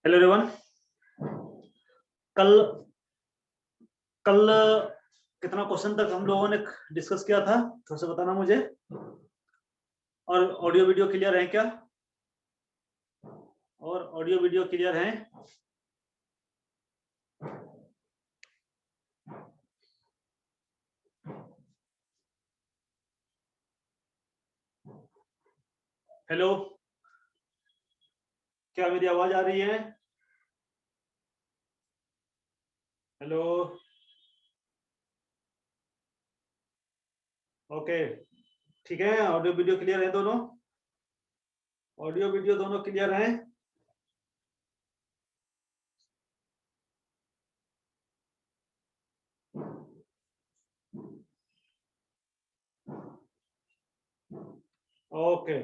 Hello everyone. कल कल कितना क्वेश्चन तक हम लोगों ने डिस्कस किया था, थोड़ा सा बताना मुझे। और ऑडियो वीडियो क्लियर है क्या? और ऑडियो वीडियो क्लियर है? हेलो, क्या मेरी आवाज आ रही है? हेलो, ओके, ठीक है। ऑडियो वीडियो क्लियर है? दोनों ऑडियो वीडियो दोनों क्लियर हैं? ओके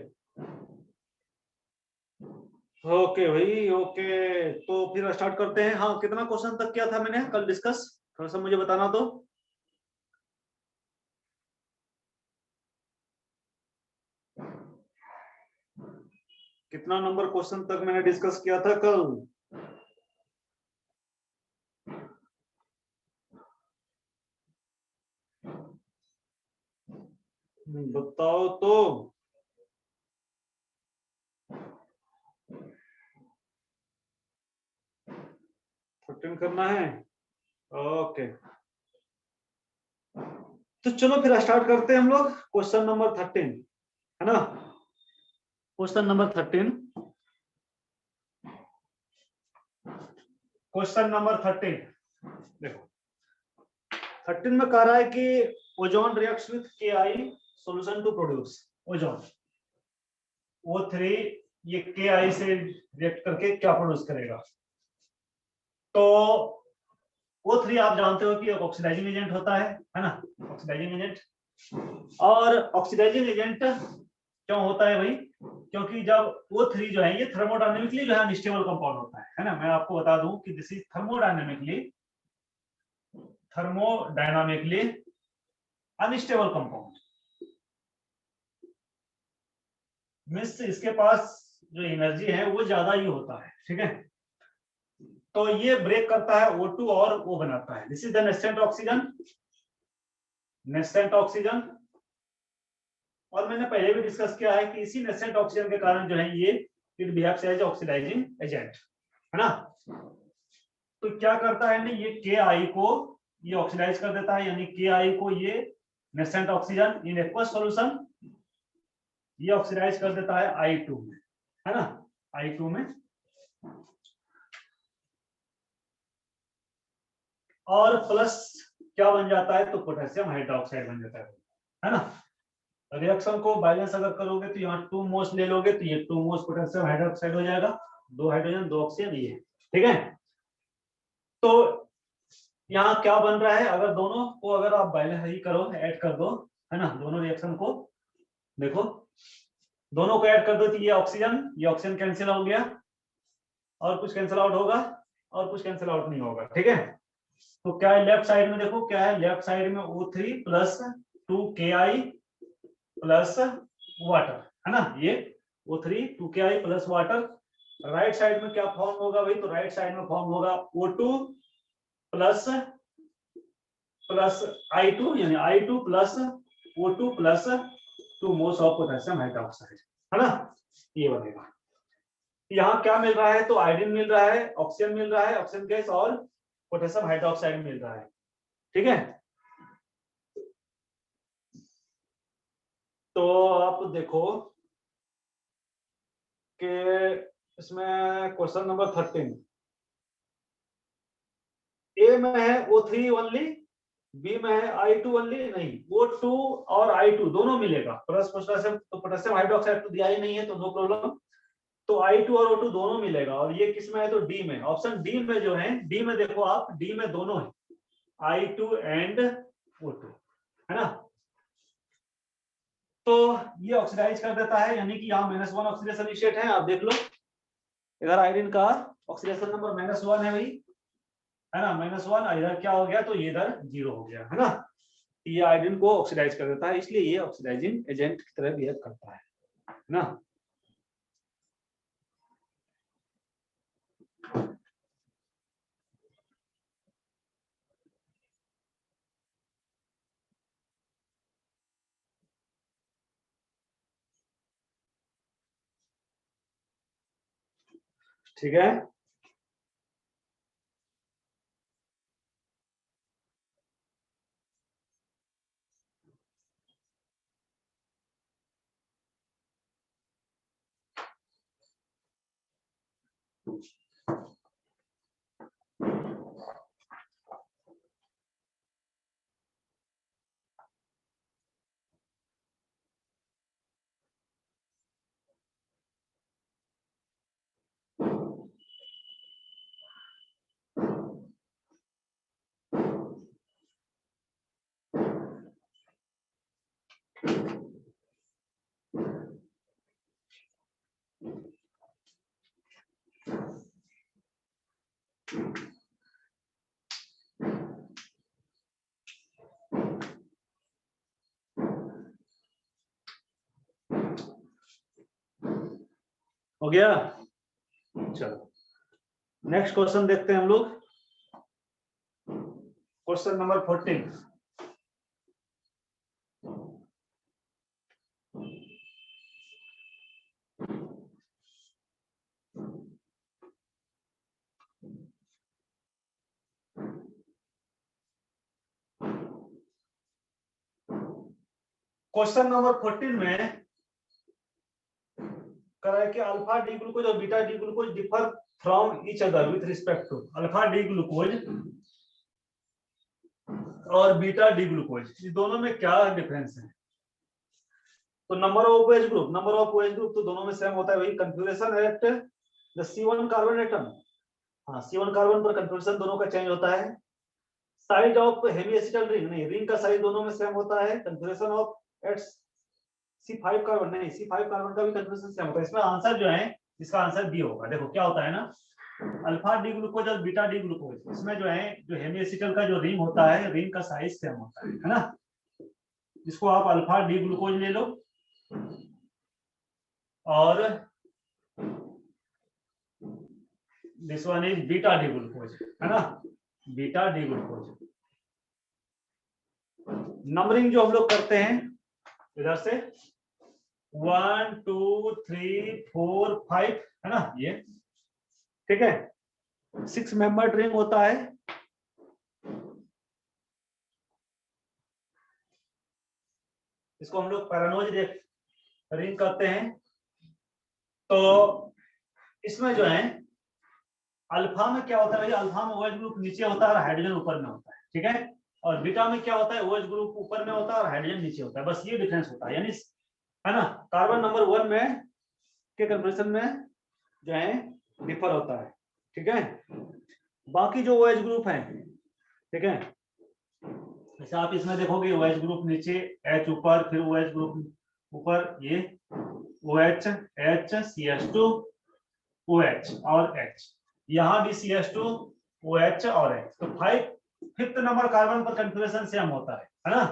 ओके भाई, ओके। तो फिर स्टार्ट करते हैं। हाँ, कितना क्वेश्चन तक किया था मैंने कल डिस्कस? थोड़ा सा मुझे बताना तो। कितना नंबर क्वेश्चन तक मैंने डिस्कस किया था कल? बताओ तो। 13 करना है? ओके, तो चलो फिर स्टार्ट करते हैं हम लोग। क्वेश्चन नंबर 13 है ना? क्वेश्चन नंबर 13, क्वेश्चन नंबर 13 देखो। 13 में कह रहा है कि ozone reacts with Ki solution to produce ozone O3। ये Ki से रिएक्ट करके क्या प्रोड्यूस करेगा? तो O3 आप जानते हो कि एक ऑक्सीडाइजिंग एजेंट होता है ना? Oxidizing agent. और ऑक्सीडाइजिंग एजेंट क्यों होता है भाई? क्योंकि जब O3 जो है ये थर्मोडायनेमिकली जो है अनस्टेबल कंपाउंड होता है ना? मैं आपको बता दूं कि this is thermodynamically unstable compound. Means इसके पास जो एनर्जी है वो ज्यादा ही होता है, ठीक है? तो ये ब्रेक करता है O2 और वो बनाता है, this is the nascent oxygen. Nascent oxygen. और मैंने पहले भी डिस्कस किया है कि इसी नेस्टेंट ऑक्सीजन के कारण जो है ये it behaves as oxidizing agent, है ना? तो क्या करता है ना, ये Ki को ये ऑक्सीडाइज कर देता है, यानी Ki को ये नेस्टेंट ऑक्सीजन इन एक्वस सॉल्यूशन ये ऑक्सीडाइज कर देता है I2 में, है ना? I2 में। और प्लस क्या बन जाता है? तो पोटेशियम हाइड्रोक्साइड बन जाता है ना? रिएक्शन को बैलेंस अगर करोगे तो यहाँ 2 मोल्स ले लोगे तो ये 2 मोल्स पोटेशियम हाइड्रोक्साइड हो जाएगा। 2 हाइड्रोजन 2 ऑक्सीजन, ये ठीक है। तो यहाँ क्या बन रहा है? अगर दोनों को अगर आप बैलेंस ही करो, ऐड कर दो, है ना? दोनों रिएक्शन को देखो, दोनों को ऐड कर दो तो ये ऑक्सीजन कैंसिल हो गया, और कुछ कैंसिल आउट होगा और कुछ कैंसिल आउट नहीं होगा, ठीक है? तो क्या है लेफ्ट साइड में? देखो क्या है लेफ्ट साइड में? O3 plus 2Ki plus water, है ना? ये O3 2Ki plus water. Right side में क्या फॉर्म होगा भाई? तो राइट साइड में फॉर्म होगा O2 प्लस I2, यानी I2 plus O2 plus 2 moles of potassium hydroxide, है ना? ये बनेगा। यहाँ क्या मिल रहा है? तो आयोडीन मिल रहा है, ऑक्सीजन मिल रहा है, ऑक्सीजन गैस, और पोटेशियम हाइड्रोक्साइड मिल रहा है, ठीक है? तो आप देखो कि इसमें क्वेश्चन नंबर 13 ए में है O3 ओनली, बी में है I2 ओनली, नहीं, O2 और I2 दोनों मिलेगा, प्लस पोटेशियम, तो पोटेशियम हाइड्रोक्साइड तो दिया ही नहीं है तो नो प्रॉब्लम, तो I2 और O2 दोनों मिलेगा। और ये किस में है तो डी में, ऑप्शन डी में जो है, डी में देखो आप, डी में दोनों है, I2 एंड O2, है ना। तो ये ऑक्सीडाइज कर देता है, यानी कि यहाँ -1 ऑक्सीडेशन स्टेट है, आप देख लो, इधर आयोडीन का ऑक्सीडेशन नंबर -1 है भाई, है ना, -1, इधर क्या हो गया तो ये इधर 0 हो गया, है ना। ये आयोडीन को ऑक्सीडाइज कर देता है, इसलिए ये ऑक्सीडाइजिंग एजेंट की तरह बिहेव करता है ना। ठीक है, हो गया। चलो नेक्स्ट क्वेश्चन देखते हैं हम लोग, क्वेश्चन नंबर 14। क्वेश्चन नंबर 14 में करा है कि अल्फा डी ग्लूकोज और beta D glucose differ from each other with respect to, alpha D glucose और बीटा डी ग्लूकोज, इस दोनों में क्या डिफरेंस है। तो number of OH group, number of OH group तो दोनों में सेम होता है, वही configuration at the C1 carbon atom, हाँ C1 कार्बन पर कन्फिग्रेशन दोनों का चेंज होता है। Size of hemiacetal ring, नहीं, रिंग का साइज दोनों में सेम होता है। Configuration of eight C5 carbon, नहीं, C5 कार्बन का भी कन्फिग्रेशन सेम होता है। इसमें आंसर जो है, इसका आंसर बी होगा। देखो क्या होता है ना, अल्फा डी ग्लूकोज और बीटा डी ग्लूकोज, इसमें जो है, जो हेमी एसिटल का जो रिंग होता है, रिंग का साइज सेम होता है ना। इसको आप अल्फा डी ग्लूकोज ले लो और this one is beta D glucose, है ना, बीटा डी ग्लूकोज। नंबरिंग जो हम लोग करते हैं इधर से 1 2 3 4 5, है ना, ये ठीक है। 6 मेंबर रिंग होता है, इसको हम लोग पैरानोज रिंग करते हैं। तो इसमें जो है अल्फा में क्या होता है भाई, अल्फा में OH ग्रुप नीचे होता है और हाइड्रोजन ऊपर में होता है, ठीक है। और बीटा में क्या होता है, OH ग्रुप ऊपर में होता है और हाइड्रोजन नीचे होता है, बस ये डिफरेंस होता है, यानी, है ना। कार्बन नंबर 1 में के कन्फर्मेशन में जो है डिफर होता है, ठीक है। बाकी जो OH ग्रुप है, ठीक है, जैसे आप इसमें देखोगे OH ग्रुप नीचे, H ऊपर, फिर OH ग्रुप ऊपर, ये OH H CH2 OH और H, यहाँ भी CH2 OH और H, तो 5th नंबर कार्बन पर कन्फिग्रेशन सेम होता है ना।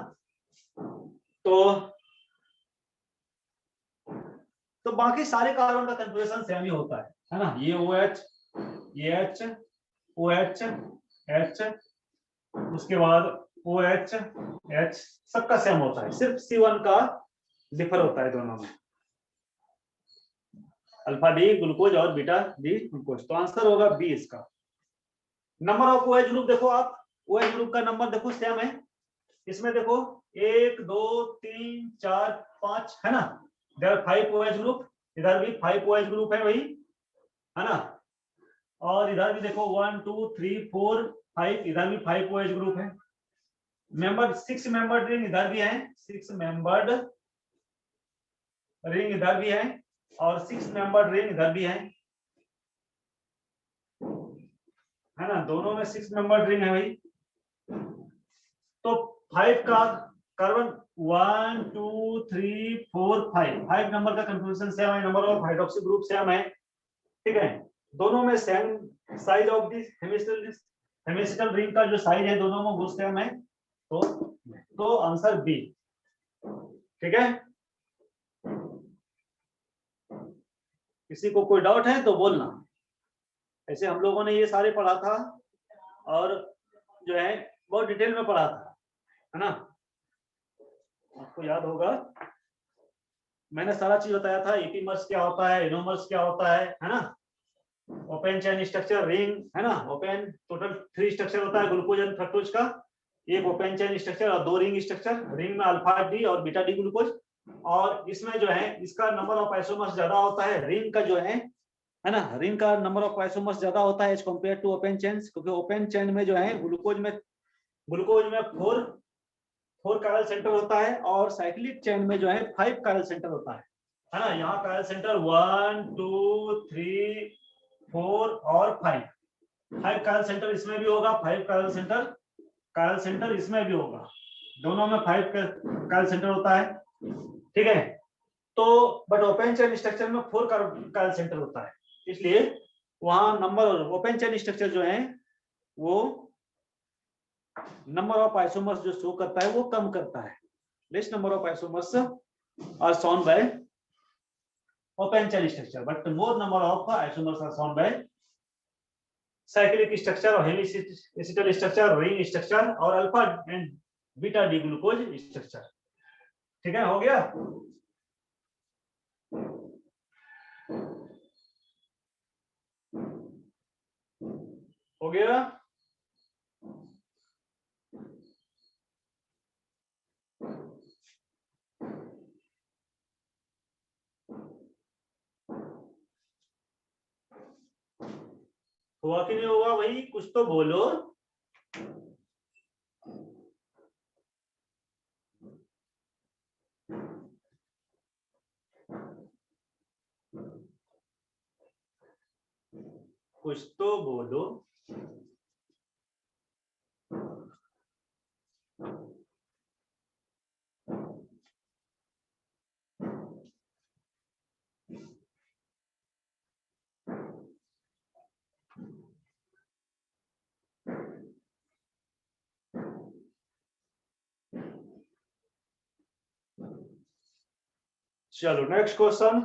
तो बाकी सारे कार्बन का कन्फिग्रेशन सेम ही होता है ना। ये OH, ये H, OH H, उसके बाद OH H, सबका सेम होता है, सिर्फ C1 का डिफर होता है दोनों में, अल्फा डी ग्लूकोज और बीटा डी ग्लूकोज। तो आंसर होगा बी इसका। नंबर ऑफ OH ग्रुप देखो आप, OH ग्रुप का नंबर देखो सेम है, इसमें देखो 1 2 3 4 5, है ना, इधर 5 OH ग्रुप, इधर भी 5 OH ग्रुप है वही, है ना। और इधर भी देखो 1 2 3 4 5, इधर भी 5 OH ग्रुप है। मेंबर 6 मेंबर्ड रिंग इधर भी है, 6 मेंबर्ड रिंग इधर भी है और 6 मेंबर्ड रिंग इधर भी है ना, दोनों में 6 मेंबर्ड रिंग है भाई। तो 5 का कार्बन 1 2 3 4 5 नंबर का कंफर्मेशन सेम है, number of hydroxy group same है, ठीक है। दोनों में same size of this hemiacetal ring का जो साइज है दोनों में वो सेम है, तो आंसर बी, ठीक है। किसी को कोई डाउट है तो बोलना। ऐसे हम लोगों ने ये सारे पढ़ा था और जो है बहुत डिटेल में पढ़ा था, है ना, आपको याद होगा मैंने सारा चीज बताया था। एपीमर्स क्या होता है, एनोमर्स क्या होता है ना, ओपन चेन स्ट्रक्चर रिंग, है ना, ओपन टोटल 3 स्ट्रक्चर होता है ग्लूकोज एंड फ्रक्टोज का, एक ओपन चेन स्ट्रक्चर और 2 रिंग स्ट्रक्चर, रिंग में अल्फा डी और बीटा डी ग्लूकोज, और इसमें जो है इसका नंबर ऑफ आइसोमर्स ज्यादा होता है, रिंग का जो है ना, रिंग का नंबर ऑफ आइसोमर्स ज्यादा होता है as compared to open chain, क्योंकि ओपन चेन में जो है ग्लूकोज में 4 कायरल सेंटर होता है और साइक्लिक चेन में जो है 5 कायरल सेंटर होता है ना। यहाँ कायरल सेंटर 1 2 3 4 और 5 कायरल सेंटर इसमें भी होगा, 5 कायरल सेंटर इसमें भी होगा, दोनों में 5 कायरल सेंटर होता है, ठीक है। तो बट ओपन चेन स्ट्रक्चर में 4 कायरल सेंटर होता है, इसलिए वहां नंबर ओपन चेन स्ट्रक्चर जो है वो नंबर ऑफ आइसोमर्स जो शो करता है वो कम करता है, less number of isomers are shown by open chain structure but more number of isomers are shown by cyclic structure और हेमिसिटल स्ट्रक्चर, रिंग स्ट्रक्चर और alpha and beta D glucose structure, ठीक है। हो गया, हो गया। हुआ कि नहीं हुआ भाई, कुछ तो बोलो। कुछ तो बोलो। चलो next question,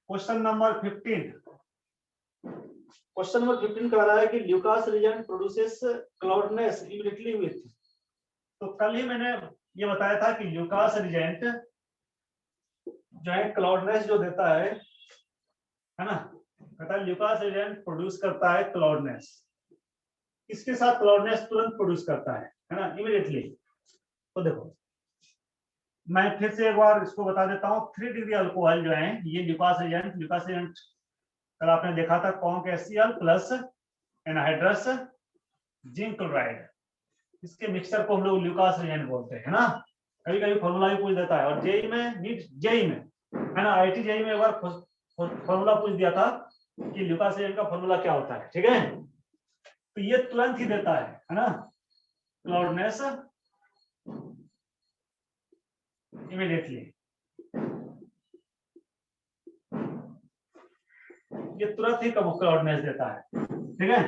question number 15। Question number 15 कह रहा है कि Lucas reagent produces cloudiness immediately with, तो कल ही मैंने ये बताया था कि ल्यूकास रीजेंट जो है क्लाउडनेस जो देता है ना, कहता है ल्यूकास रीजेंट प्रोड्यूस करता है क्लाउडनेस, इसके साथ क्लाउडनेस तुरंत प्रोड्यूस करता है ना, इमीडिएटली। तो देखो मैं फिर से एक बार इसको बता देता हूँ, 3 डिग्री अल्कोहल जो है ये ल्यूकास एजेंट कल आपने देखा था conc HCl plus anhydrous zinc chloride, इसके मिक्सचर को हम लोग ल्यूकास एजेंट बोलते हैं ना। कभी कभी फॉर्मूला भी पूछ देता है, और जेई में नीट जेई में है ना, IIT जेई में एक बार फॉर्मूला पूछ दिया था कि ल्यूकास एजेंट का फॉर्मूला क्या होता है, ठीक है। तो ये तुरंत ही देता है ना क्लाउडनेस इमीडिएटली, ये तुरंत ही क्लाउडनेस देता है, ठीक है।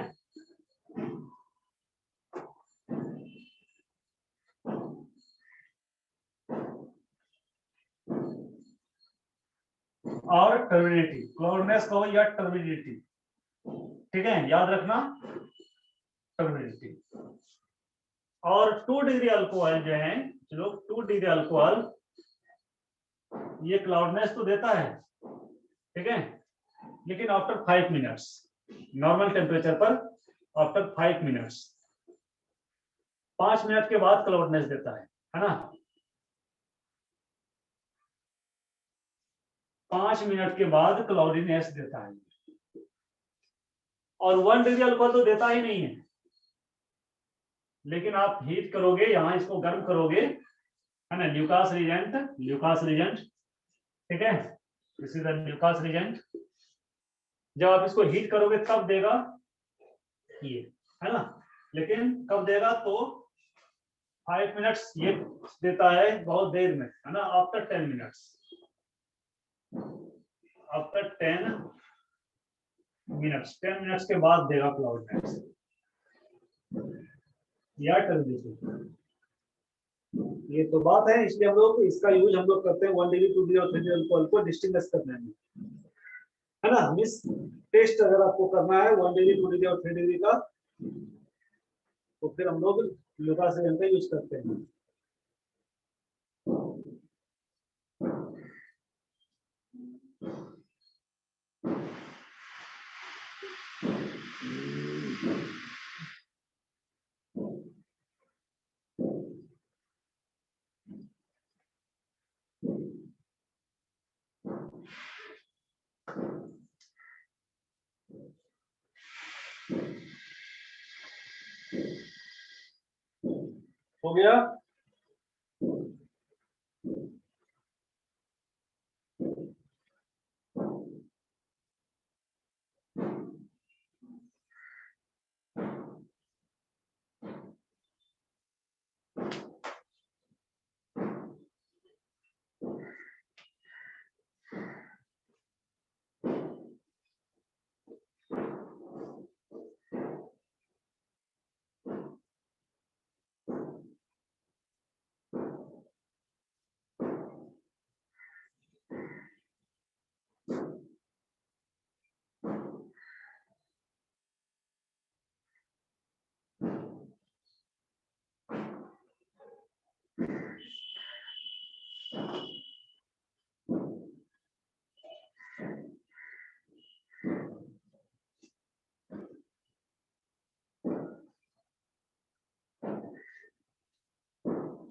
और टर्बिडिटी, क्लाउडनेस कहो या टर्बिडिटी, ठीक है, याद रखना टर्बिडिटी। और 2 डिग्री अल्कोहल जो है, चलो 2 डिग्री अल्कोहल ये क्लाउडनेस तो देता है, ठीक है, लेकिन आफ्टर 5 मिनट्स, नॉर्मल टेम्परेचर पर आफ्टर 5 मिनट्स, 5 मिनट के बाद क्लाउडनेस देता है ना, 5 मिनट के बाद क्लाउडीनेस देता है। और 1 डिग्री अल्कोहल तो देता ही नहीं है, लेकिन आप हीट करोगे, यहाँ इसको गर्म करोगे, है ना, ल्यूकास रिजेंट, ठीक है, this is the Lucas reagent. जब आप इसको हीट करोगे तब देगा ये, है ना, लेकिन कब देगा तो 5 मिनट्स ये देता है, बहुत देर में, है ना, आफ्टर 10 मिनट्स, आफ्टर 10 मिनट्स के बाद देगा क्लाउड मैक्स या टेलीविजन। ये तो बात है, इसलिए हम लोग इसका यूज हम लोग करते हैं 1 डिग्री 2 डिग्री और 3 डिग्री अल्कोहल को डिस्टिंग्विश करने में, है ना। मिस टेस्ट अगर आपको करना है 1 डिग्री 2 डिग्री और 3 डिग्री का, तो फिर हम लोग ल्यूकास रिजेंट का यूज करते हैं। हो गया?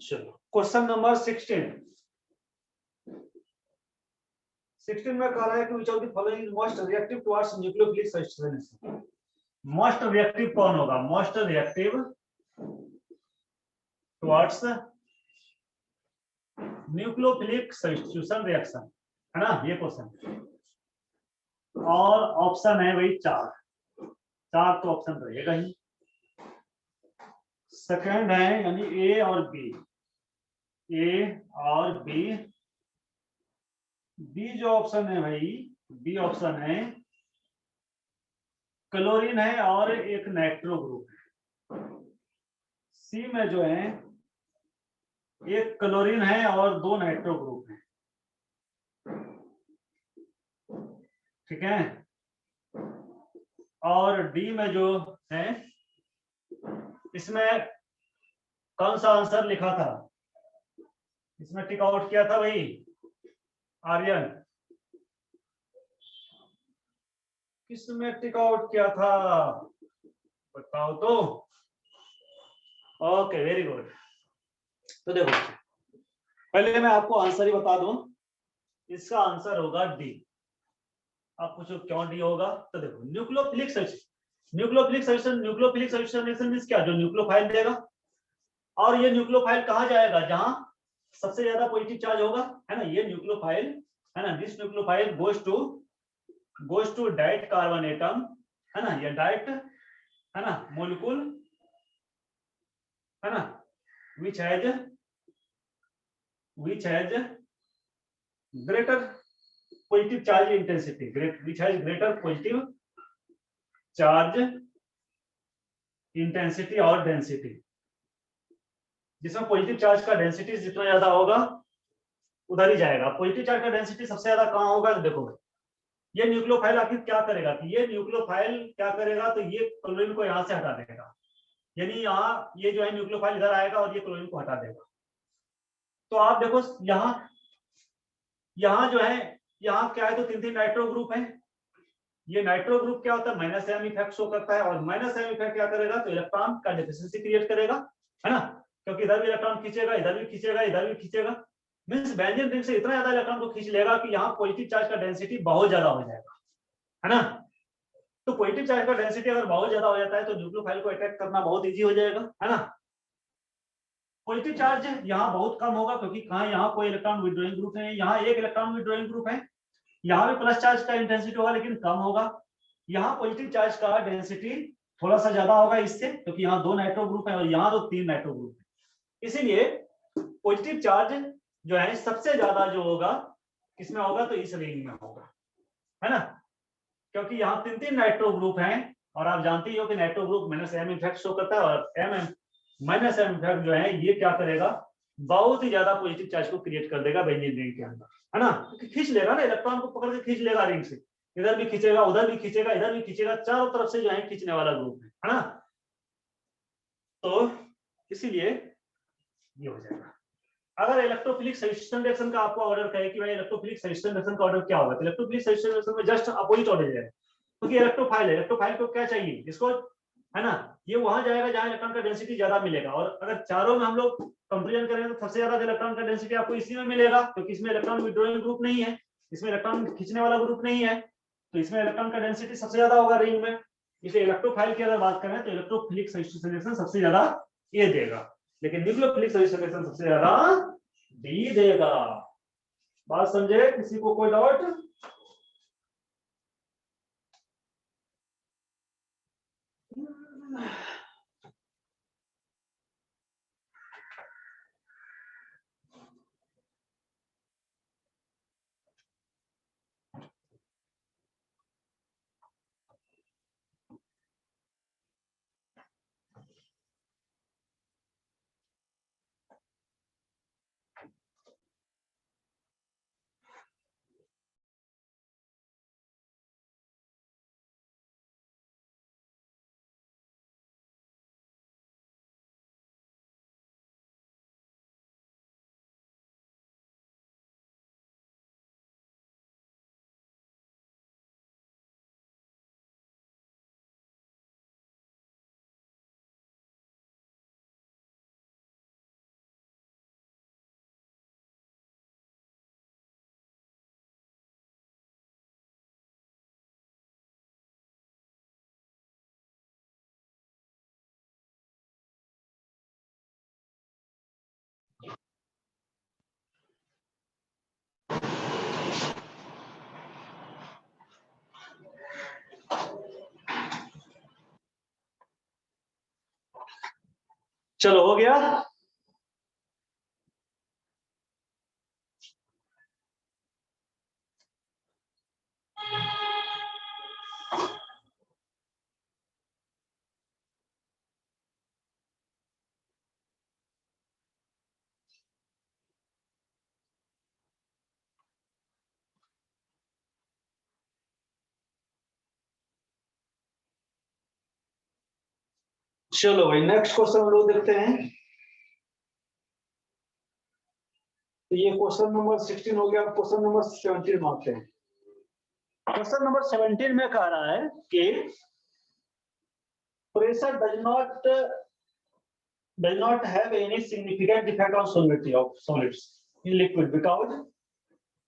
चलो क्वेश्चन नंबर 16 में कह रहा है कि which of the following is most reactive towards nucleophilic substance. Most reactive कौन होगा? Most reactive towards nucleophilic substitution reaction, है ना, ये क्वेश्चन। और ऑप्शन है वही 4 तो ऑप्शन रहेगा ही। सेकंड है यानी ए और बी, बी जो ऑप्शन है भाई, बी ऑप्शन है क्लोरीन है और एक नाइट्रो ग्रुप है। सी में जो है एक क्लोरीन है और 2 नाइट्रो ग्रुप है, ठीक है। और डी में जो है, इसमें कौन सा आंसर लिखा था? इसमें टिक आउट किया था भाई आर्यन, किसमें टिक आउट किया था बताओ तो। Okay very good. तो देखो पहले मैं आपको आंसर ही बता दूं, इसका आंसर होगा डी। आप पूछो क्यों डी होगा? तो देखो न्यूक्लियोफिलिक सब्स्टिट्यूशन रिएक्शन मींस क्या? जो न्यूक्लियोफाइल देगा, और ये न्यूक्लियोफाइल कहां जाएगा? जहां सबसे ज्यादा पॉजिटिव चार्ज होगा, है ना। ये न्यूक्लियोफाइल, है ना, दिस न्यूक्लियोफाइल गोज टू डाइट कार्बन एटम, है ना, ये डाइट, है ना, मोलिक्यूल, है ना, which has greater positive charge intensity, which has greater positive charge intensity और डेंसिटी, जिसमें पॉजिटिव चार्ज का डेंसिटी जितना ज्यादा होगा उधर ही जाएगा। पॉजिटिव चार्ज का डेंसिटी सबसे ज्यादा कहां होगा? देखो ये न्यूक्लियोफाइल आखिर क्या करेगा कि ये न्यूक्लियोफाइल क्या करेगा, तो ये क्लोरीन को यहां से हटा देगा, यानी यहाँ ये जो है न्यूक्लियोफाइल इधर आएगा और ये क्लोरीन को हटा देगा। तो आप देखो यहाँ जो है, यहाँ क्या है, तो 3 नाइट्रो ग्रुप है। ये नाइट्रो ग्रुप क्या होता है? माइनस एम इफेक्ट शो करता है, और माइनस एम इफेक्ट क्या करेगा? तो इलेक्ट्रॉन का डेफिशिएंसी क्रिएट करेगा, है ना, क्योंकि इधर भी इलेक्ट्रॉन खींचेगा, इधर भी खींचेगा, इधर भी खींचेगा, मींस बेंजीन रिंग से इतना ज्यादा इलेक्ट्रॉन को खींच लेगा कि यहाँ पॉजिटिव चार्ज का डेंसिटी बहुत ज्यादा हो जाएगा, है ना। तो पॉजिटिव चार्ज का डेंसिटी अगर बहुत ज्यादा हो जाता है तो न्यूक्लियोफाइल को अटैक करना बहुत इजी हो जाएगा, है ना। पॉजिटिव चार्ज यहाँ बहुत कम होगा, क्योंकि कहाँ यहाँ कोई इलेक्ट्रॉन विड्रॉइंग ग्रुप नहीं है, यहाँ एक इलेक्ट्रॉन विड्रॉइंग ग्रुप है। यहाँ भी प्लस चार्ज का इंटेंसिटी होगा लेकिन कम होगा। यहाँ पॉजिटिव चार्ज का डेंसिटी थोड़ा सा ज्यादा होगा इससे, क्योंकि यहाँ 2 नाइट्रो ग्रुप है और यहाँ तो 3 नाइट्रो ग्रुप है। इसीलिए पॉजिटिव चार्ज जो है सबसे ज्यादा जो होगा किसमें होगा, तो इस रिंग में होगा, है ना, क्योंकि यहाँ 3 नाइट्रो ग्रुप हैं और आप जानते ही हो कि nitro group -m effect show करता है, और -m इफेक्ट जो है ये क्या करेगा, बहुत ही ज्यादा पॉजिटिव चार्ज को क्रिएट कर देगा बेंजीन रिंग के अंदर, है ना, क्योंकि खींच लेगा ना, इलेक्ट्रॉन को पकड़ के खींच लेगा रिंग से, इधर भी खींचेगा, उधर भी खींचेगा, इधर भी खींचेगा, चारों तरफ से जो है खींचने वाला ग्रुप है ना। तो इसीलिए ये हो जाएगा। अगर इलेक्ट्रोफिलिक सब्स्टिट्यूशन रिएक्शन का आपको ऑर्डर कहे कि भाई इलेक्ट्रोफिलिक सब्स्टिट्यूशन रिएक्शन का ऑर्डर क्या होगा, तो इलेक्ट्रोफिलिक सब्स्टिट्यूशन रिएक्शन में जस्ट अपोजिट ऑर्डर जाएगा, क्योंकि इलेक्ट्रोफाइल है, इलेक्ट्रोफाइल को क्या चाहिए इसको, है ना, ये वहां जाएगा जहां इलेक्ट्रॉन का डेंसिटी ज्यादा मिलेगा। और अगर चारों में हम लोग कंपेरिजन करें तो सबसे ज्यादा इलेक्ट्रॉन का डेंसिटी आपको इसी में मिलेगा, क्योंकि इसमें इलेक्ट्रॉन विड्रॉइंग ग्रुप नहीं है, इसमें इलेक्ट्रॉन खींचने वाला ग्रुप नहीं है, तो इसमें इलेक्ट्रॉन का डेंसिटी सबसे ज्यादा होगा रिंग में। इसलिए इलेक्ट्रोफाइल की अगर बात करें तो इलेक्ट्रोफिलिक सब्स्टिट्यूशन रिएक्शन सबसे ज्यादा ये देगा, लेकिन न्यूक्लियोफिलिक सब्स्टिट्यूशन रिएक्शन सबसे ज्यादा डी देगा। बात समझे, किसी को कोई डाउट? चलो हो गया। चलो भाई नेक्स्ट क्वेश्चन हम लोग देखते हैं। तो ये क्वेश्चन नंबर 16 हो गया, क्वेश्चन नंबर 17 मानते हैं। क्वेश्चन नंबर 17 में कह रहा है कि pressure does not have any significant effect on solubility of solids in liquid because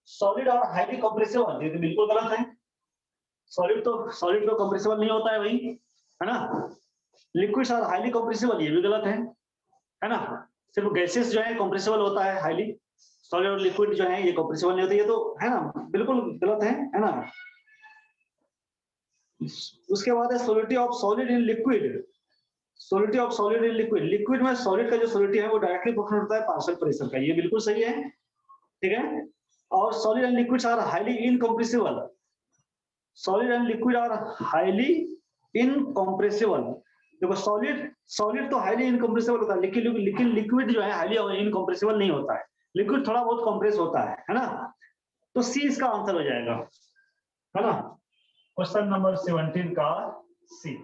solid are highly compressible। ये तो बिल्कुल गलत है, सॉलिड तो कंप्रेसिबल नहीं होता है भाई, है ना। लिक्विड्स आर हाईली कंप्रेसिबल, ये भी गलत है ना। सिर्फ गैसेस जो है कंप्रेसिबल होता है हाईली, सॉलिड और लिक्विड जो है ये कंप्रेसिबल नहीं होते, ये तो है ना, बिल्कुल गलत है ना। उसके बाद है solidity of solid in liquid. Solidity of solid in liquid, liquid में सॉलिड का जो सोलिडिटी है वो डायरेक्टली प्रोपोर्शनल होता है पार्शियल प्रेशर का, ये बिल्कुल सही है, ठीक है। और solid and liquids are highly incompressible, solid and liquid are highly incompressible. देखो सॉलिड तो हाईली इनकंप्रेसिबल होता है, लेकिन लिक्विड जो है हाईली इनकंप्रेसिबल नहीं होता है, लिक्विड थोड़ा बहुत कंप्रेस होता है ना। तो सी इसका आंसर हो जाएगा, है ना, क्वेश्चन नंबर 17 का सी।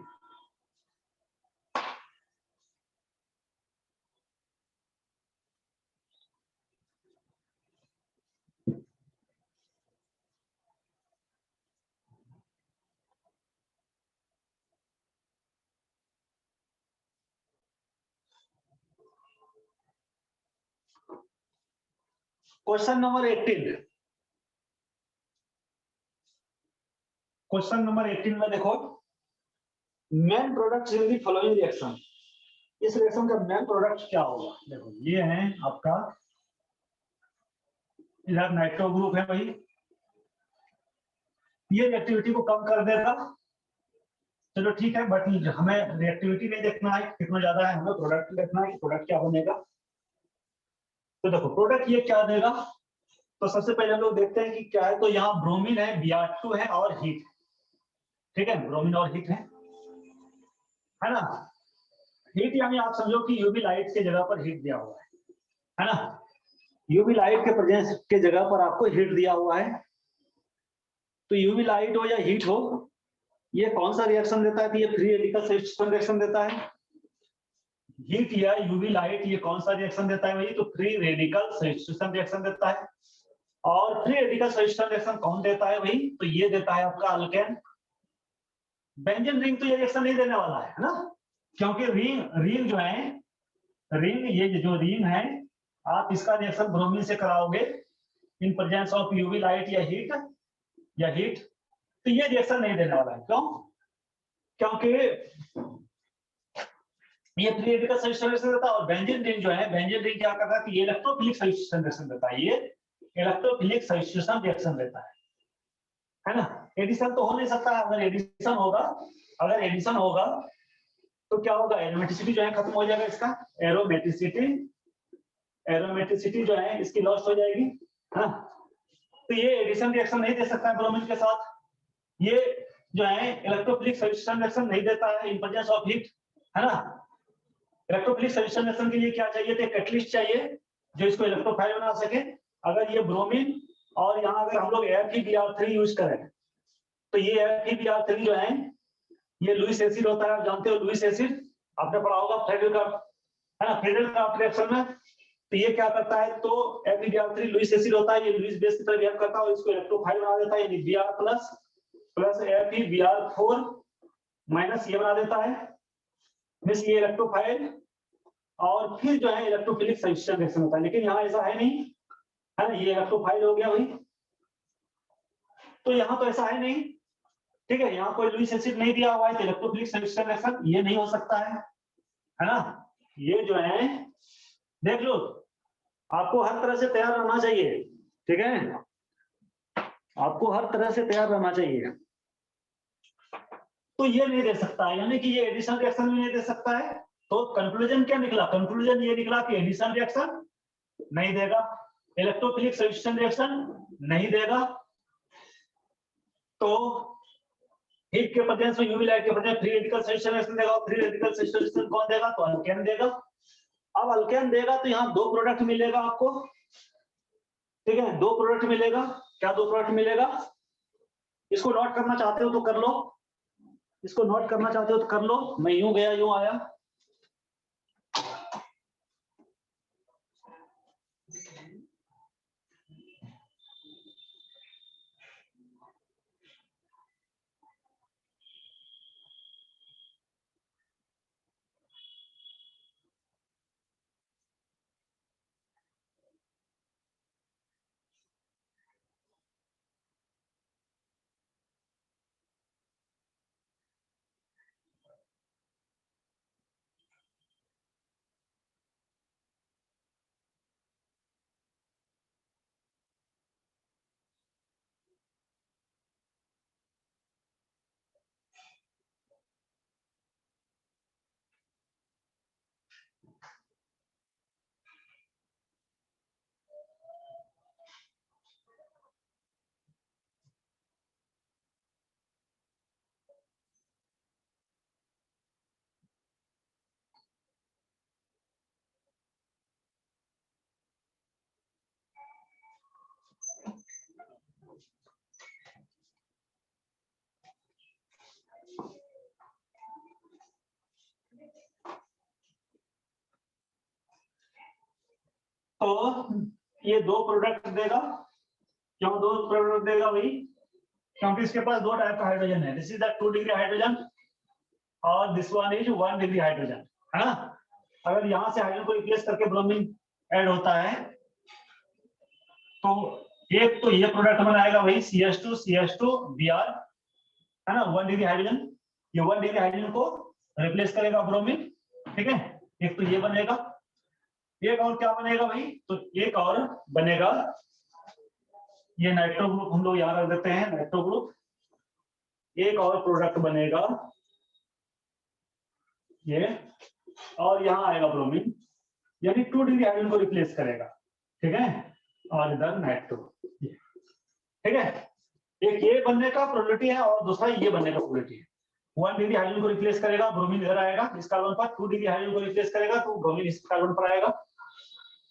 क्वेश्चन नंबर 18, क्वेश्चन नंबर 18 में देखो, main products in the following reaction. इस रिएक्शन का मेन प्रोडक्ट क्या होगा? देखो ये है आपका, इधर नाइट्रो ग्रुप है भाई, ये रिएक्टिविटी को कम कर देगा, चलो ठीक है, बट हमें रिएक्टिविटी नहीं देखना है कितना ज्यादा है, हमें प्रोडक्ट देखना है कि प्रोडक्ट क्या बनेगा। तो देखो प्रोडक्ट ये क्या देगा, तो सबसे पहले हम लोग देखते हैं कि क्या है। तो यहाँ ब्रोमीन है, Br2 है और हीट, ठीक है, ब्रोमीन और हीट है ना। हीट यानी आप समझो कि यूवी लाइट के जगह पर हीट दिया हुआ है ना, यूवी लाइट के प्रेजेंस के जगह पर आपको हीट दिया हुआ है। तो यूवी लाइट हो या हीट हो, ये कौन सा रिएक्शन देता है? तो ये फ्री रेडिकल सब्स्टिट्यूशन रिएक्शन देता है। हीट या यूवी लाइट ये कौन सा रिएक्शन देता है भाई? तो फ्री रेडिकल सब्स्टिट्यूशन रिएक्शन देता है। और फ्री रेडिकल सब्स्टिट्यूशन रिएक्शन कौन देता है भाई? तो ये देता है आपका अल्केन। बेंजीन रिंग तो ये रिएक्शन नहीं देने वाला है ना, क्योंकि रिंग जो है, रिंग ये जो रिंग है, आप इसका रिएक्शन ब्रोमीन से कराओगे in presence of UV light या हीट, तो ये रिएक्शन नहीं देने वाला है। क्यों? क्योंकि ये फ्री रेडिकल सब्स्टिट्यूशन रिएक्शन देता है। और बेंजीन रिंग जो है, बेंजीन रिंग क्या करता है कि ये इलेक्ट्रोफिलिक सब्स्टिट्यूशन रिएक्शन देता है, ये इलेक्ट्रोफिलिक सब्स्टिट्यूशन रिएक्शन देता है ना। एडिशन तो हो नहीं सकता है। अगर एडिशन होगा तो क्या होगा? एरोमेटिसिटी जो है खत्म हो जाएगा, इसका एरोमेटिसिटी जो है इसकी लॉस्ट हो जाएगी, है ना। तो ये एडिशन रिएक्शन नहीं दे सकता है ब्रोमीन के साथ। ये जो है इलेक्ट्रोफिलिक सब्स्टिट्यूशन रिएक्शन नहीं देता है इन प्रेजेंस ऑफ हीट, है ना। इलेक्ट्रोफिलिक सब्स्टिट्यूशन रिएक्शन के लिए क्या चाहिए? तो कैटलिस्ट चाहिए जो इसको इलेक्ट्रोफाइल बना सके। अगर ये ब्रोमीन और यहाँ अगर हम लोग FeBr3 यूज करें, तो ये FeBr3 जो है ये लुईस एसिड होता है, आप जानते हो लुईस एसिड, आपने पढ़ा होगा फ्रेडल है ना, फ्रेडल रिएक्शन में। तो ये क्या करता है? तो FeBr3 लुईस एसिड होता है, ये लुईस बेस की तरह बिहेव करता है और इसको इलेक्ट्रोफाइल बना देता है, यानी Br प्लस FeBr4 माइनस ये बना देता है, मींस ये इलेक्ट्रोफाइल, और फिर जो है इलेक्ट्रोफिलिक सब्स्टिट्यूशन रिएक्शन होता है। लेकिन यहाँ ऐसा है नहीं, है ना, ये इलेक्ट्रोफाइल हो गया भाई, तो यहाँ तो ऐसा है नहीं, ठीक है, यहाँ कोई लुईस एसिड नहीं दिया हुआ है, तो इलेक्ट्रोफिलिक सब्स्टिट्यूशन रिएक्शन ये नहीं हो सकता है ना। ये जो है देख लो, आपको हर तरह से तैयार रहना चाहिए, ठीक है, आपको हर तरह से तैयार रहना चाहिए। तो ये नहीं दे सकता है, यानी कि ये एडिशन रिएक्शन भी नहीं दे सकता है। तो कंक्लूजन क्या निकला? कंक्लूजन ये निकला कि एडिशन रिएक्शन नहीं देगा, इलेक्ट्रोफिलिक सब्स्टिट्यूशन रिएक्शन नहीं देगा, तो हीट के प्रेजेंस में यूवी लाइट के presence free radical substitution reaction देगा। फ्री रेडिकल सब्स्टिट्यूशन कौन देगा? तो अल्केन देगा। अब अल्केन देगा तो यहाँ 2 प्रोडक्ट मिलेगा आपको, ठीक है, 2 प्रोडक्ट मिलेगा। क्या 2 प्रोडक्ट मिलेगा? इसको नोट करना चाहते हो तो कर लो, इसको नोट करना चाहते हो तो कर लो, मैं यूं गया यूं आया। तो ये 2 प्रोडक्ट देगा। क्यों 2 प्रोडक्ट देगा भाई? क्योंकि इसके पास 2 टाइप का हाइड्रोजन है। This is the 2 degree hydrogen और this one is 1 degree hydrogen, है ना। अगर यहाँ से हाइड्रोजन को रिप्लेस करके ब्रोमीन ऐड होता है तो एक तो ये प्रोडक्ट बनाएगा भाई CH2 Br, है ना, 1 डिग्री हाइड्रोजन, ये 1 डिग्री हाइड्रोजन को रिप्लेस करेगा ब्रोमीन, ठीक है। एक तो ये बनेगा, एक और क्या बनेगा भाई, तो एक और बनेगा ये नाइट्रो ग्रुप, हम लोग यहाँ रख देते हैं नाइट्रो ग्रुप। एक और प्रोडक्ट बनेगा ये, और यहाँ आएगा ब्रोमीन, यानी 2 डिग्री हाइड्रोजन को रिप्लेस करेगा, ठीक है, और इधर नाइट्रो, ठीक है। एक ये बनने का प्रोबेबिलिटी है और दूसरा ये बनने का प्रोबेबिलिटी है। 1 डिग्री हाइड्रोजन को रिप्लेस करेगा, ब्रोमीन इधर आएगा इस कार्बन पर, 2 डिग्री हाइड्रोजन को रिप्लेस करेगा तो ब्रोमीन इस कार्बन पर आएगा।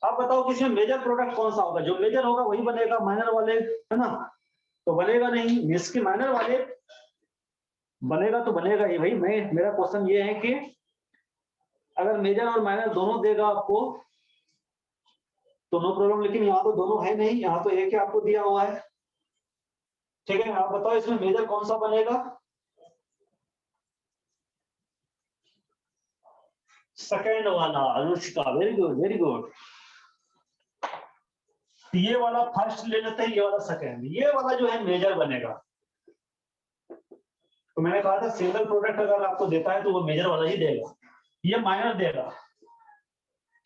आप बताओ कि इसमें मेजर प्रोडक्ट कौन सा होगा, जो मेजर होगा वही बनेगा, माइनर वाले, है ना, तो बनेगा नहीं, इसके माइनर वाले बनेगा तो बनेगा ही भाई। मेरा क्वेश्चन ये है कि अगर मेजर और माइनर दोनों देगा आपको तो नो प्रॉब्लम, लेकिन यहाँ तो दोनों है नहीं, यहाँ तो एक ही आपको दिया हुआ है, ठीक है। आप बताओ इसमें मेजर कौन सा बनेगा, सेकेंड वाला, Anushka, very good very good. ये वाला फर्स्ट ले लेते हैं, ये वाला सेकेंड, ये वाला जो है मेजर बनेगा। तो मैंने कहा था सिंगल प्रोडक्ट अगर आपको देता है तो वो मेजर वाला ही देगा, ये माइनर देगा।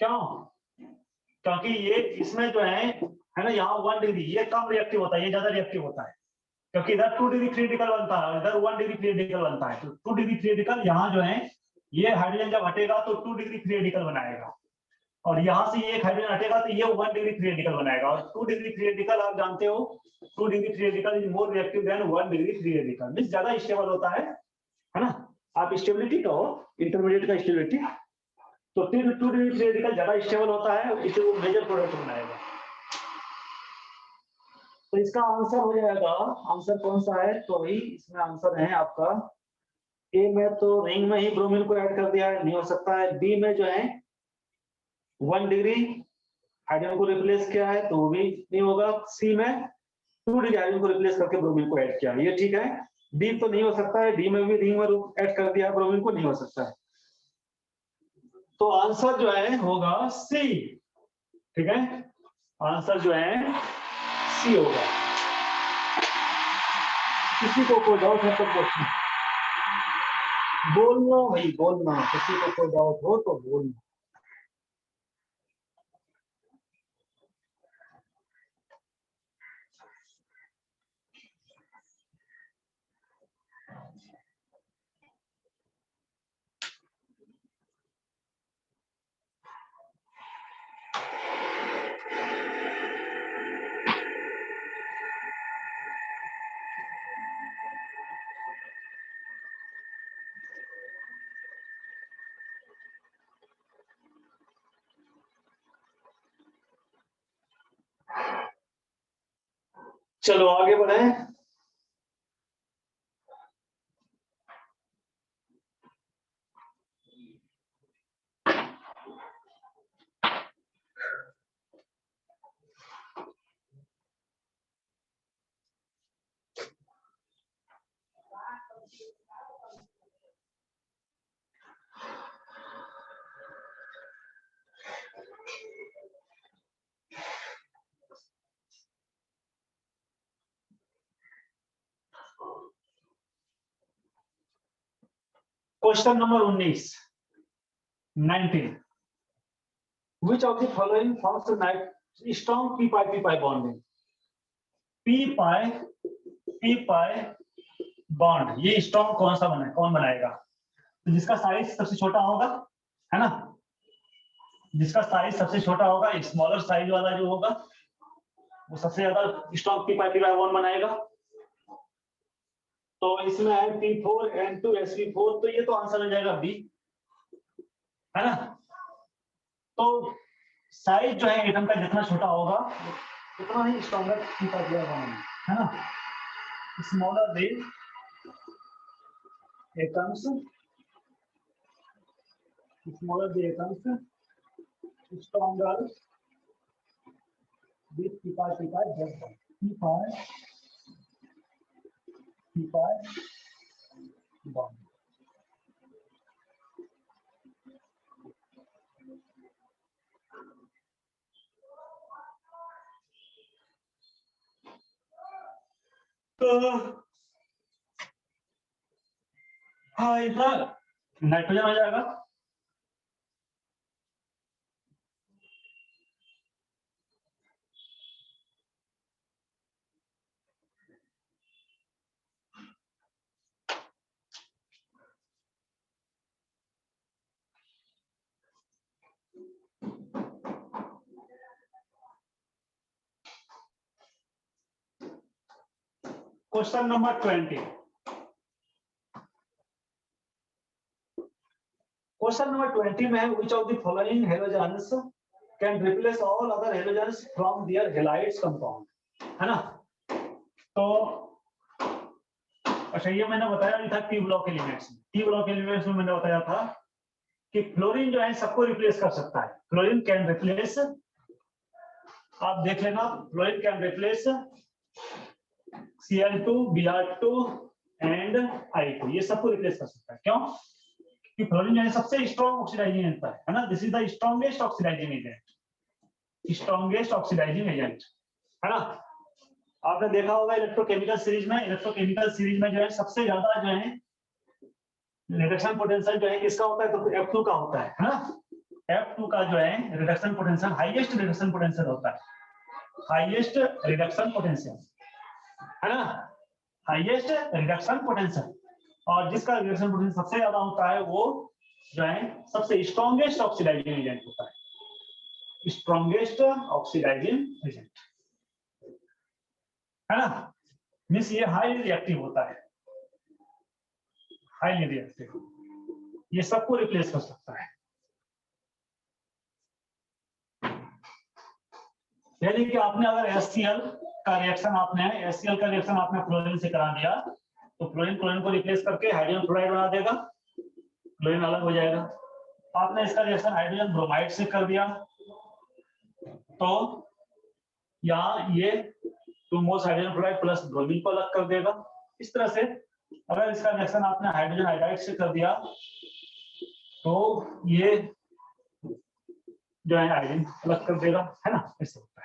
क्यों? क्योंकि ये इसमें जो है ना, यहाँ 1 डिग्री ये कम रिएक्टिव होता है, ये ज्यादा रिएक्टिव होता है, क्योंकि इधर 2 डिग्री फ्री रेडिकल बनता है, इधर 1 डिग्री फ्री रेडिकल बनता है। तो 2 डिग्री फ्री रेडिकल यहाँ जो है, ये हाइड्रोजन जब हटेगा तो 2 डिग्री फ्री रेडिकल बनाएगा, और यहाँ से ये एक हाइड्रोजन हटेगा तो ये 1 डिग्री फ्री रेडिकल बनाएगा। और 2 डिग्री फ्री रेडिकल आप जानते हो, 2 degree free radical is more reactive than 1 degree free radical, means ज्यादा स्टेबल होता है ना। आप स्टेबिलिटी कहो, इंटरमीडिएट का स्टेबिलिटी, तो 2 डिग्री फ्री रेडिकल ज्यादा स्टेबल होता है, इसे वो मेजर प्रोडक्ट बनाएगा। तो इसका आंसर हो जाएगा, आंसर कौन सा है, तो वही इसमें आंसर है आपका ए में, तो रिंग में ही ब्रोमीन को ऐड कर दिया है, नहीं हो सकता है। बी में जो है 1 डिग्री हाइड्रोजन को रिप्लेस किया है तो वो भी नहीं होगा। सी में 2 डिग्री हाइड्रोजन को रिप्लेस करके ब्रोमीन को ऐड किया, ये ठीक है। डी तो नहीं हो सकता है, डी में भी रिंग में ऐड कर दिया ब्रोमीन को, नहीं हो सकता है। तो आंसर जो है होगा सी, ठीक है, आंसर जो है सी होगा। किसी को कोई डाउट है तो क्वेश्चन बोलना भाई, बोलना, किसी को कोई डाउट हो तो बोलना। चलो आगे बढ़े। Question number 19 which of the following forms a strong p pi bonding? p pi bond, ये स्ट्रॉन्ग कौन सा बना, कौन बनाएगा? तो जिसका साइज सबसे छोटा होगा, है ना, जिसका साइज सबसे छोटा होगा, स्मॉलर साइज वाला जो होगा वो सबसे ज्यादा स्ट्रॉन्ग p pi बॉन्ड बनाएगा। तो इसमें है P4N2sp4, तो ये तो आंसर हो जाएगा बी, है ना। तो साइज जो है एटम का जितना छोटा होगा उतना ही स्ट्रॉन्गर p pi बॉन्ड है ना। Smaller the atoms, smaller the atoms, stronger the p pi bond. तो हाँ, इतना नाइट्रोजन आ जाएगा, क्वेश्चन नंबर 20। क्वेश्चन नंबर 20 में है which of the following halogens can replace all other halogens from their halides compound, है ना। तो अच्छा, ये मैंने बताया भी था टी ब्लॉक एलिमेंट्स में। टी ब्लॉक एलिमेंट्स में मैंने बताया था कि फ्लोरीन जो है सबको रिप्लेस कर सकता है। फ्लोरीन कैन रिप्लेस, आप देख लेना, fluorine can replace Cl2, Br2 and I2, ये सबको रिप्लेस कर सकता है। क्यों? कि फ्लोरीन जो है सबसे स्ट्रॉन्ग ऑक्सीडाइजिंग एजेंट है ना। This is the strongest oxidizing agent, strongest oxidizing agent, है ना। आपने देखा होगा इलेक्ट्रोकेमिकल सीरीज में, इलेक्ट्रोकेमिकल सीरीज में जो है सबसे ज्यादा जो है रिडक्शन पोटेंशियल जो है किसका होता है, तो F2 का होता है ना। F2 का जो है reduction potential highest reduction potential होता है, हाईएस्ट रिडक्शन पोटेंशियल, है ना, हाईएस्ट रिडक्शन पोटेंशियल। और जिसका रिडक्शन पोटेंशियल सबसे ज्यादा होता है वो जो है सबसे स्ट्रॉन्गेस्ट ऑक्सीडाइजिंग एजेंट होता है, स्ट्रॉन्गेस्ट ऑक्सीडाइजिंग एजेंट, है ना। मींस ये हाईली रिएक्टिव होता है, हाईली रिएक्टिव, ये सबको रिप्लेस कर सकता है। यानी कि आपने अगर HCl का रिएक्शन आपने क्लोरीन से करा दिया तो क्लोरीन क्लोरीन को रिप्लेस करके हाइड्रोजन फ्लोराइड बना देगा, क्लोरीन अलग हो जाएगा। आपने इसका रिएक्शन हाइड्रोजन ब्रोमाइड से कर दिया तो यहाँ ये 2 moles hydrogen fluoride plus bromine को अलग कर देगा। इस तरह से अगर इसका रिएक्शन आपने हाइड्रोजन आयोडाइड से कर दिया तो ये जो है आयोडीन अलग कर देगा, है ना, ऐसे होता है।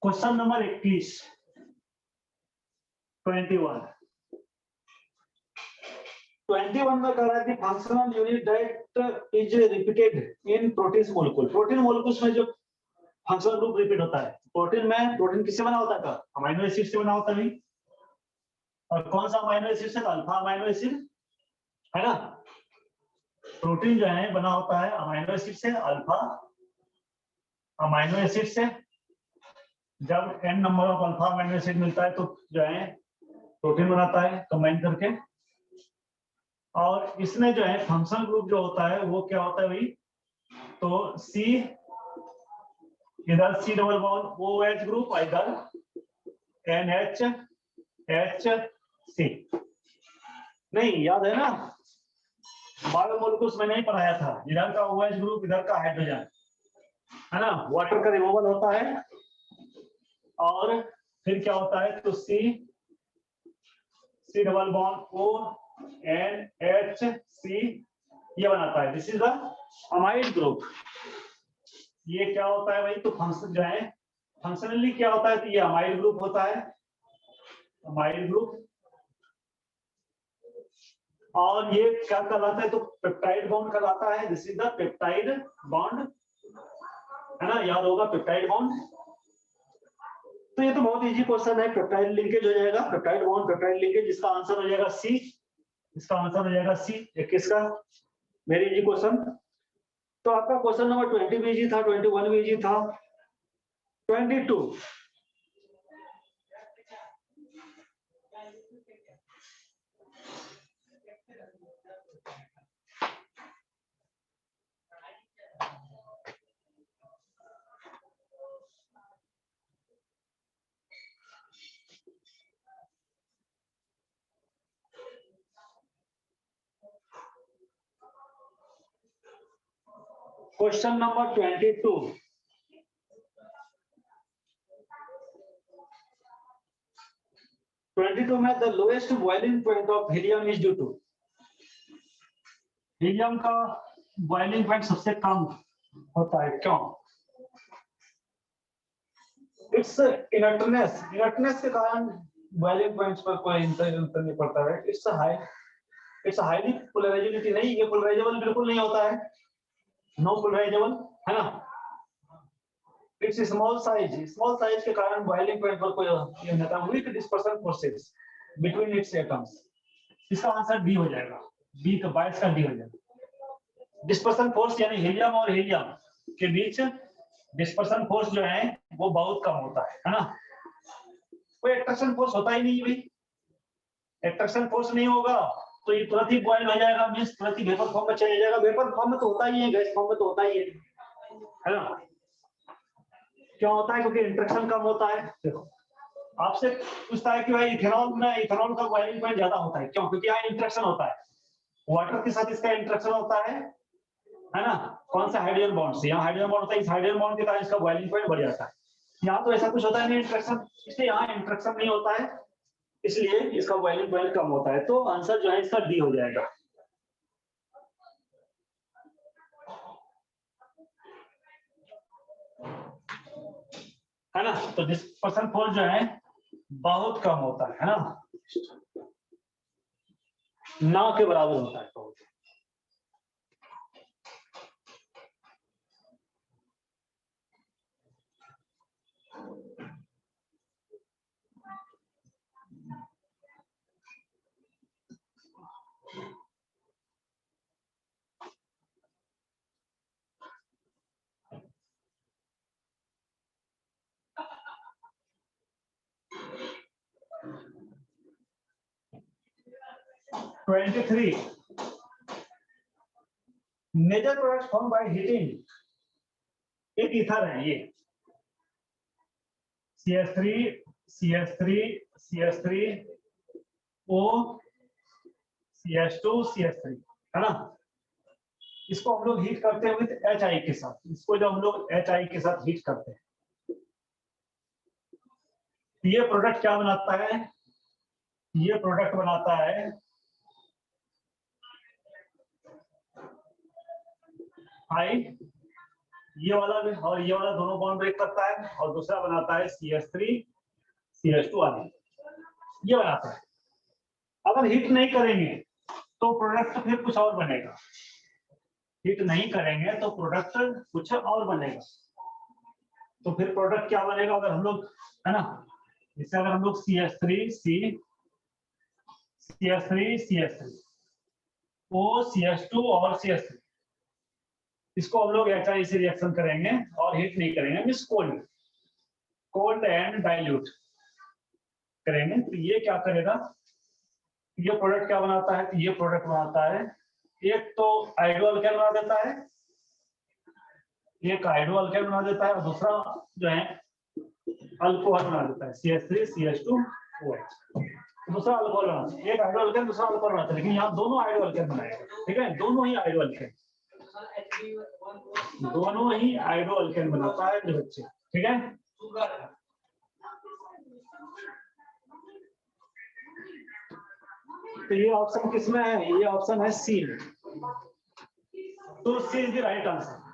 क्वेश्चन नंबर 21, 21 में कह रहा है कि functional unit that is repeated in protein molecule. Protein molecules में जो फंक्शनल ग्रुप रिपीट होता है, प्रोटीन किससे बना होता है, अमीनो एसिड से बना होता है। और कौन सा अमीनो एसिड से, अल्फा अमीनो एसिड, है ना। प्रोटीन जो है बना होता है अमीनो एसिड से, अल्फा अमीनो एसिड से। जब n number of alpha amino acid मिलता है तो जो है प्रोटीन बनाता है कंबाइन करके। और इसमें जो है फंक्शनल ग्रुप जो होता है वो क्या होता है भाई, तो C, इधर C double bond OH group, इधर NHHC। नहीं याद है ना, बायोमोलिक्यूल्स में नहीं पढ़ाया था, इधर का OH ग्रुप इधर का हाइड्रोजन, है ना, वाटर का रिमूवल होता है। और फिर क्या होता है, तो C डबल बॉन्ड ONHC ये बनाता है, this is the amide group. ये क्या होता है भाई, तो फंक्शन जो है फंक्शनली क्या होता है, तो ये अमाइड ग्रुप होता है, अमाइड ग्रुप। और ये क्या कहलाता है, तो पेप्टाइड बॉन्ड कहलाता है, this is the peptide bond, है ना, याद होगा पेप्टाइड बॉन्ड। तो ये तो बहुत इजी क्वेश्चन है, पेप्टाइड लिंकेज हो जाएगा, पेप्टाइड बॉन्ड पेप्टाइड लिंकेज, इसका आंसर हो जाएगा सी, इसका आंसर हो जाएगा सी 21 का, वेरी इजी क्वेश्चन। तो आपका क्वेश्चन नंबर 20 भी इजी था, 21 भी इजी था। 22, क्वेश्चन नंबर 22। में the lowest boiling point of helium is due to, helium का बॉइलिंग पॉइंट सबसे कम होता है, क्यों? इट्स इनर्टनेस, इनर्टनेस के कारण बॉइलिंग पॉइंट्स पर कोई इंटर नहीं पड़ता है। इट्स हाईली पोलराइजेबिलिटी, नहीं ये पोलराइजेबल बिल्कुल नहीं होता है, नो पोलराइजेबल, है ना। इट्स स्मॉल साइज के कारण बॉइलिंग पॉइंट पर कोई ये नहीं होता। Weak dispersion forces between its atoms, इसका आंसर डी हो जाएगा, बी का 22 का डी हो जाएगा। डिस्पर्सन फोर्स यानी हीलियम और हीलियम के बीच डिस्पर्सन फोर्स जो है वो बहुत कम होता है ना। कोई अट्रैक्शन फोर्स होता ही नहीं भाई, अट्रैक्शन फोर्स नहीं होगा तो ये तुरंत ही बॉयल हो जाएगा, मींस तुरंत ही वेपर फॉर्म में चले जाएगा। वेपर फॉर्म में तो होता ही है, गैस फॉर्म में तो होता ही है ना। क्यों होता है? क्योंकि इंट्रैक्शन कम होता है। देखो आपसे पूछता है कि भाई इथेनॉल का बॉइलिंग पॉइंट ज्यादा होता है, क्यों? क्योंकि यहाँ इंट्रैक्शन होता है, वाटर के साथ इसका इंट्रैक्शन होता है ना। कौन सा? हाइड्रोजन बॉन्ड से, यहाँ हाइड्रोजन बॉन्ड होता है, इस हाइड्रोजन बॉन्ड के कारण इसका बॉइलिंग पॉइंट बढ़ जाता है। यहाँ तो ऐसा कुछ होता है नहीं इंट्रैक्शन, इसलिए यहाँ इंट्रैक्शन नहीं होता है, इसलिए इसका बॉइलिंग पॉइंट कम होता है। तो आंसर जो है इसका डी हो जाएगा। है ना। तो डिस्पर्सन फोर्स जो है बहुत कम होता है ना, ना के बराबर होता है बहुत। Major product form by heating, एक ईथर है ये CH3 CH3 CH3 O CH2 CH3, है ना। इसको हम लोग हीट करते हैं विद HI के साथ, इसको जब हम लोग HI के साथ हीट करते हैं ये प्रोडक्ट क्या बनाता है? ये प्रोडक्ट बनाता है I, ये वाला भी और ये वाला दोनों बॉन्ड ब्रेक करता है, और दूसरा बनाता है CH3 CH2 आदि, ये बनाता है। अगर हीट नहीं करेंगे तो प्रोडक्ट फिर कुछ और बनेगा, हीट नहीं करेंगे तो प्रोडक्ट कुछ और बनेगा। तो फिर प्रोडक्ट क्या बनेगा? अगर हम लोग, है ना, इससे अगर हम लोग CH3 CH3 O CH2 और CH3 इसको हम लोग HI से रिएक्शन करेंगे और हीट नहीं करेंगे, मींस कोल्ड एंड डाइल्यूट करेंगे। तो ये क्या करेगा? ये प्रोडक्ट क्या बनाता है? तो ये प्रोडक्ट बनाता है, एक तो हाइड्रो अल्केन बना देता है, एक हाइड्रो अल्केन बना देता है, और दूसरा जो है अल्कोहल बना देता है CH3 CH2 OH। दूसरा अल्कोहल बनाता है, एक हाइड्रो अल्केन दूसरा अल्कोहल बनाता है, लेकिन यहाँ दोनों हाइड्रो अल्केन बनाएगा, ठीक है, दोनों ही हाइड्रो अल्केन, दोनों ही हाइड्रो अल्केन बनाता है मेरे बच्चे, ठीक है। तो ये ऑप्शन किसमें है? ये ऑप्शन है सी में। तो C is the right answer.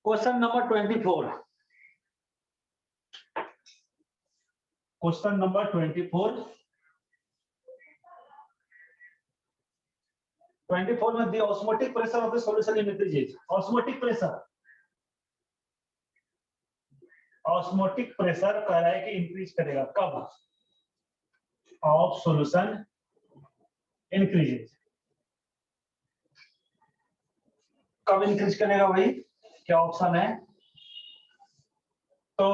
Question number 24। Question number 24। 24 में the osmotic pressure of the solution increases. Osmotic pressure कह रहा है कि इंक्रीज करेगा कब? Of solution increases. कब इंक्रीज करेगा भाई? क्या ऑप्शन है? तो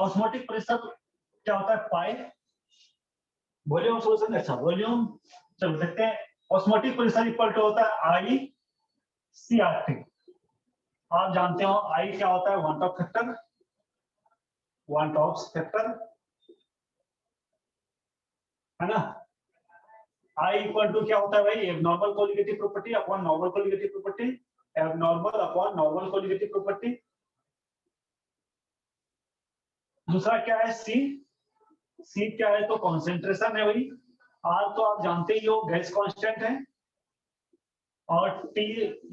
ऑस्मोटिक प्रेशर क्या होता है? पाई वॉल्यूम सॉल्यूशन। अच्छा वॉल्यूम, चलो देखते हैं। ऑस्मोटिक प्रेशर इक्वल टू होता है आई सी आर टी। आप जानते हो आई क्या होता है? One top factor. One top factor है ना। आई इक्वल टू क्या होता है भाई? Abnormal colligative property upon normal colligative property. Abnormal upon normal colligative property. दूसरा क्या है? सी। सी क्या है? तो कॉन्सेंट्रेशन है भाई। आर तो आप जानते ही हो गैस कांस्टेंट है। और टी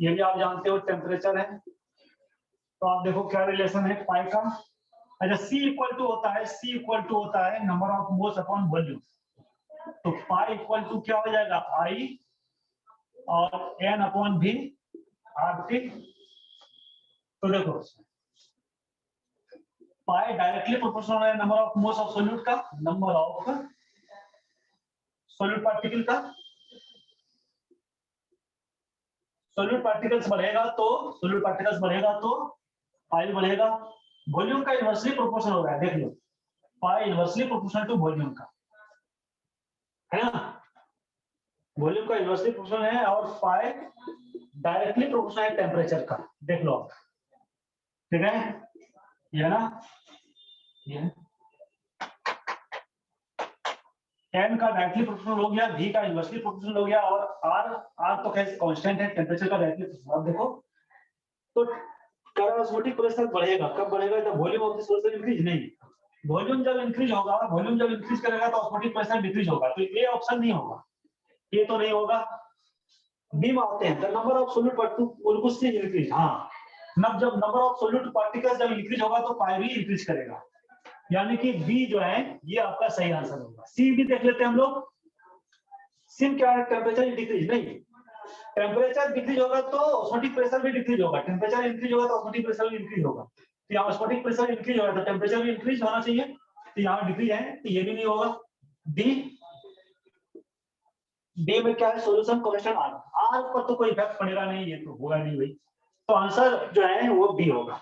ये भी आप जानते हो टेम्परेचर है। तो आप देखो क्या रिलेशन है पाई का। अच्छा सी इक्वल टू होता है, सी इक्वल टू होता है number of moles upon volume. तो पाई इक्वल टू क्या हो जाएगा? आई और एन अपॉन भी आर टी। तो देखो पाई डायरेक्टली प्रोपोर्शनल है number of moles of solute का, नंबर ऑफ सॉल्यूट पार्टिकल का। सॉल्यूट पार्टिकल्स बढ़ेगा तो पाई बढ़ेगा। वॉल्यूम का इनवर्सली प्रोपोर्शनल हो रहा है, देख लो। पाई इनवर्सली प्रोपोर्शनल टू वॉल्यूम का, है ना। वॉल्यूम का इनवर्सली प्रोपोर्शनल है और पाई डायरेक्टली प्रोपोर्शनल है टेम्परेचर का, देख लो आप। ठीक है, ये ना, ये एन का डायरेक्टली प्रोपोर्शनल हो गया, वी का इनवर्सली प्रोपोर्शनल हो गया, और आर, आर तो खैर कांस्टेंट है, टेम्परेचर का डायरेक्टली प्रोपोर्शनल। अब देखो तो ऑस्मोटिक प्रेशर बढ़ेगा, कब बढ़ेगा? जब volume of the solution increase नहीं। वॉल्यूम जब इंक्रीज होगा, वॉल्यूम जब इंक्रीज करेगा तो ऑस्मोटिक प्रेशर डिक्रीज होगा। तो ये ऑप्शन नहीं होगा, ये तो नहीं होगा। बी मानते हैं the number of solute particles increase. हाँ, जब नंबर ऑफ सोल्यूट पार्टिकल्स जब इंक्रीज होगा तो पाई भी इंक्रीज करेगा। यानी कि बी जो है ये आपका सही आंसर होगा। सी भी देख लेते हैं हम लोग। सी क्या है? टेम्परेचर डिक्रीज नहीं। टेम्परेचर डिक्रीज होगा तो ऑस्मोटिक प्रेशर भी डिक्रीज होगा। टेम्परेचर इंक्रीज होगा तो ऑस्मोटिक प्रेशर भी इंक्रीज होगा। तो यहाँ ऑस्मोटिक प्रेशर इंक्रीज होगा तो टेम्परेचर भी इंक्रीज होना चाहिए। तो यहाँ डिक्रीज है तो ये भी नहीं होगा। डी, डी में क्या है? Solution constant R. आर पर तो कोई इफेक्ट पड़ेगा नहीं, ये तो होगा नहीं भाई। तो आंसर जो है वो बी होगा।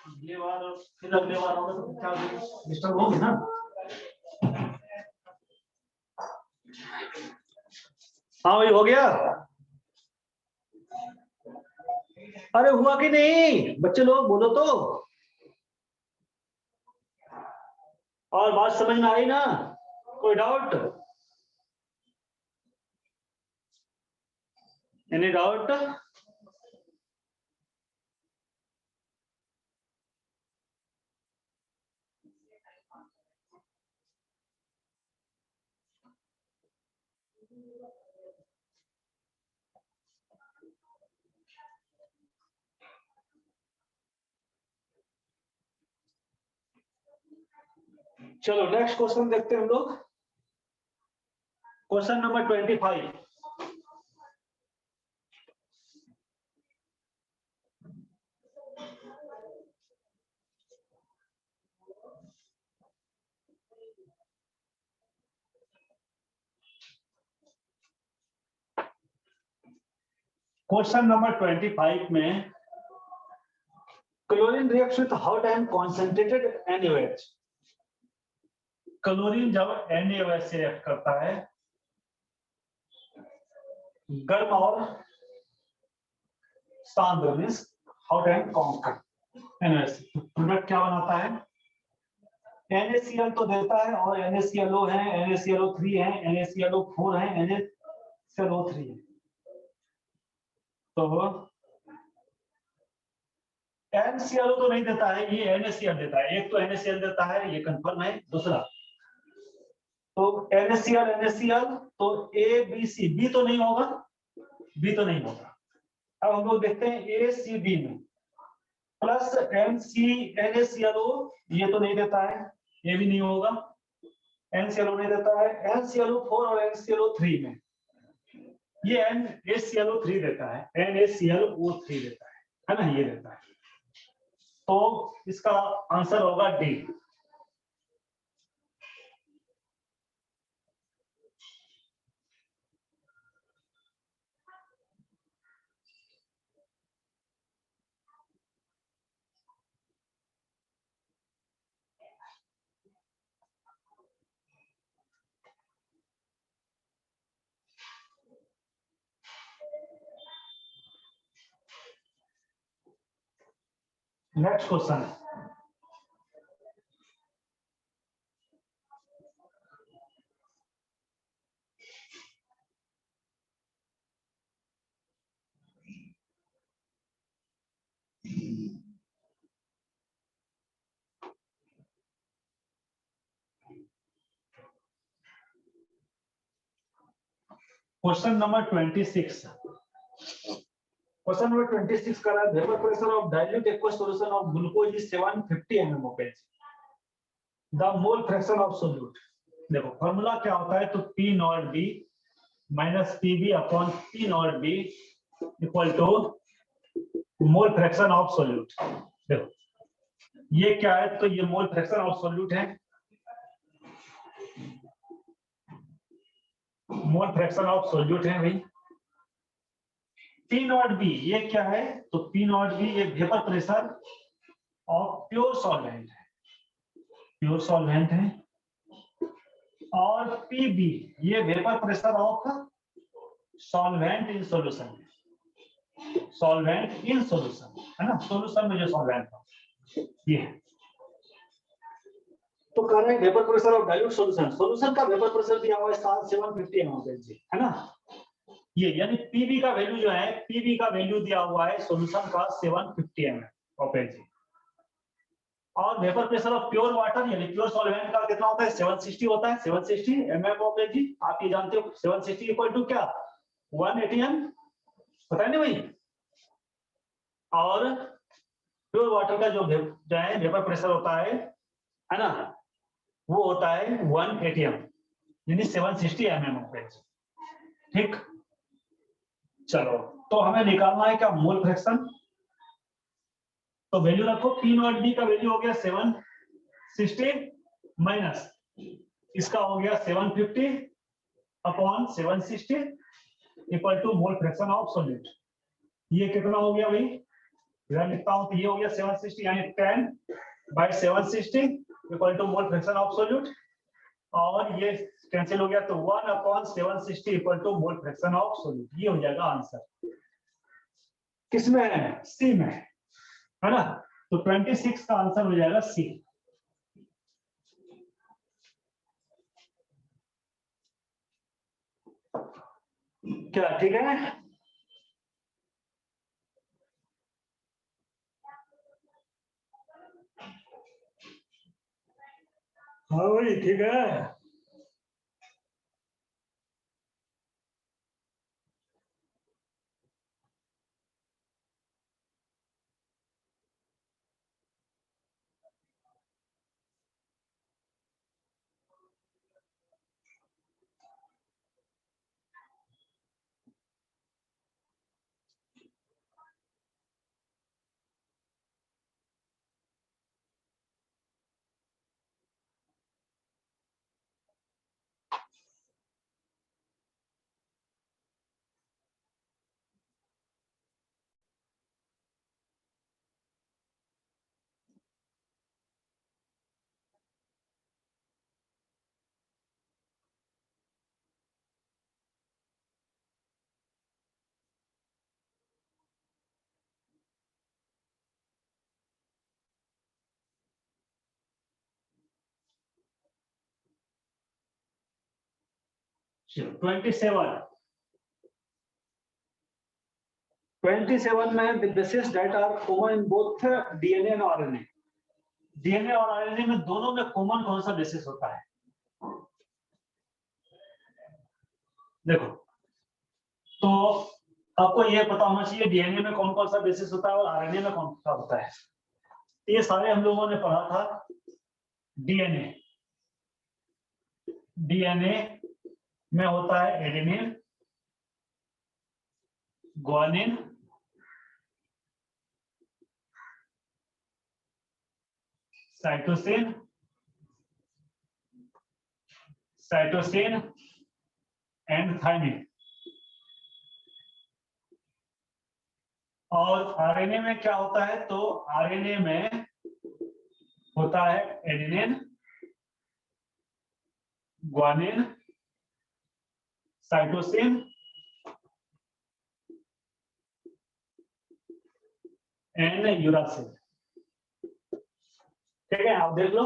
अगली बार, फिर अगले बार होगा तो क्या डिस्टर्ब होगी ना। हाँ भाई, हो गया। अरे हुआ कि नहीं बच्चे लोग, बोलो तो। और बात समझ में आई ना? कोई डाउट? Any doubt? चलो नेक्स्ट क्वेश्चन देखते हैं हम लोग। Question number 25। क्वेश्चन नंबर 25 में chlorine reacts with hot and concentrated NaOH। Chlorine जब NaOH से रिएक्ट करता है गर्म और सांद्र means hot and constant NaOH, product क्या बनाता है? NaCl तो देता है और NaClO है, NaClO3 है, NaClO4 है, NaClO3 है। तो NaClO तो नहीं देता है, ये NaCl देता है। एक तो NaCl देता है, ये कंफर्म है। दूसरा तो NaCl तो ABC, B तो नहीं होगा, B तो नहीं होगा। अब हम लोग देखते हैं ACD में प्लस NaClO, ये तो नहीं देता है, ये भी नहीं होगा। NaClO नहीं देता है। NaClO4 और NaClO3 में ये NaClO3 देता है, NaClO3 देता है ना, ये देता है। तो इसका आंसर होगा D. Next question, question number 26। क्वेश्चन नंबर 26 का है vapour pressure of dilute aqueous solution of glucose is 750 mm of Hg, the mole fraction of solute. देखो फॉर्मूला क्या होता है, तो P not D minus PB upon P not B equal to mole fraction of solute. देखो ये क्या है, तो ये मोल फ्रैक्शन ऑफ सोल्यूट है, मोल फ्रैक्शन ऑफ सोल्यूट है भाई। P नॉट B ये क्या है, तो P नॉट B ये vapour pressure of pure solvent है, प्योर सॉल्वेंट है। और PB ये vapour pressure of solvent in solution, solvent in solution है ना, सॉल्यूशन में जो सॉल्वेंट था ये। तो कह रहे हैं vapour pressure of dilute solution, solution का वेपर प्रेशर दिया हुआ है 750 mMhg है ना। ये यानी पीबी का वैल्यू जो है, पीबी का वैल्यू दिया हुआ है सॉल्यूशन का 750 mMhg। और vapour pressure of pure water यानी प्योर सॉल्वेंट का कितना होता है, 760 होता है, 760 mmHg। आप ये जानते हो 760 इक्वल टू क्या, 180 m, पता है नहीं भाई। और प्योर वाटर का जो है वेपर प्रेशर होता है ना, वो होता है 180 m यानी 760 mmHg। ठीक, चलो तो हमें निकालना है क्या, मोल फ्रैक्शन। तो वैल्यू रखो, P नॉट B का वैल्यू हो गया 760 माइनस इसका हो गया 750 upon 760 equal to mole fraction of solute. ये कितना हो गया भाई, इधर लिखता हूं, तो ये हो गया 760 यानी 10 by 760 equal to mole fraction of solute. और ये कैंसिल हो गया, तो 1 upon 760 equal to mole fraction of solute. ये हो जाएगा आंसर। किसमें है, सी में है ना। तो 26 का आंसर हो जाएगा सी। क्या ठीक है, हाँ भाई ठीक है। 27 में the bases that are common in both DNA and RNA. DNA और RNA में दोनों में कॉमन कौन सा बेसिस होता है? देखो, तो आपको ये पता होना चाहिए डीएनए में कौन कौन सा बेसिस होता है और आरएनए में कौन सा होता है। ये सारे हम लोगों ने पढ़ा था। डीएनए में होता है adenine, guanine, cytosine and thymine. और आरएनए में क्या होता है? तो आरएनए में होता है adenine, guanine, cytosine and uracil. ठीक है, आप देख लो।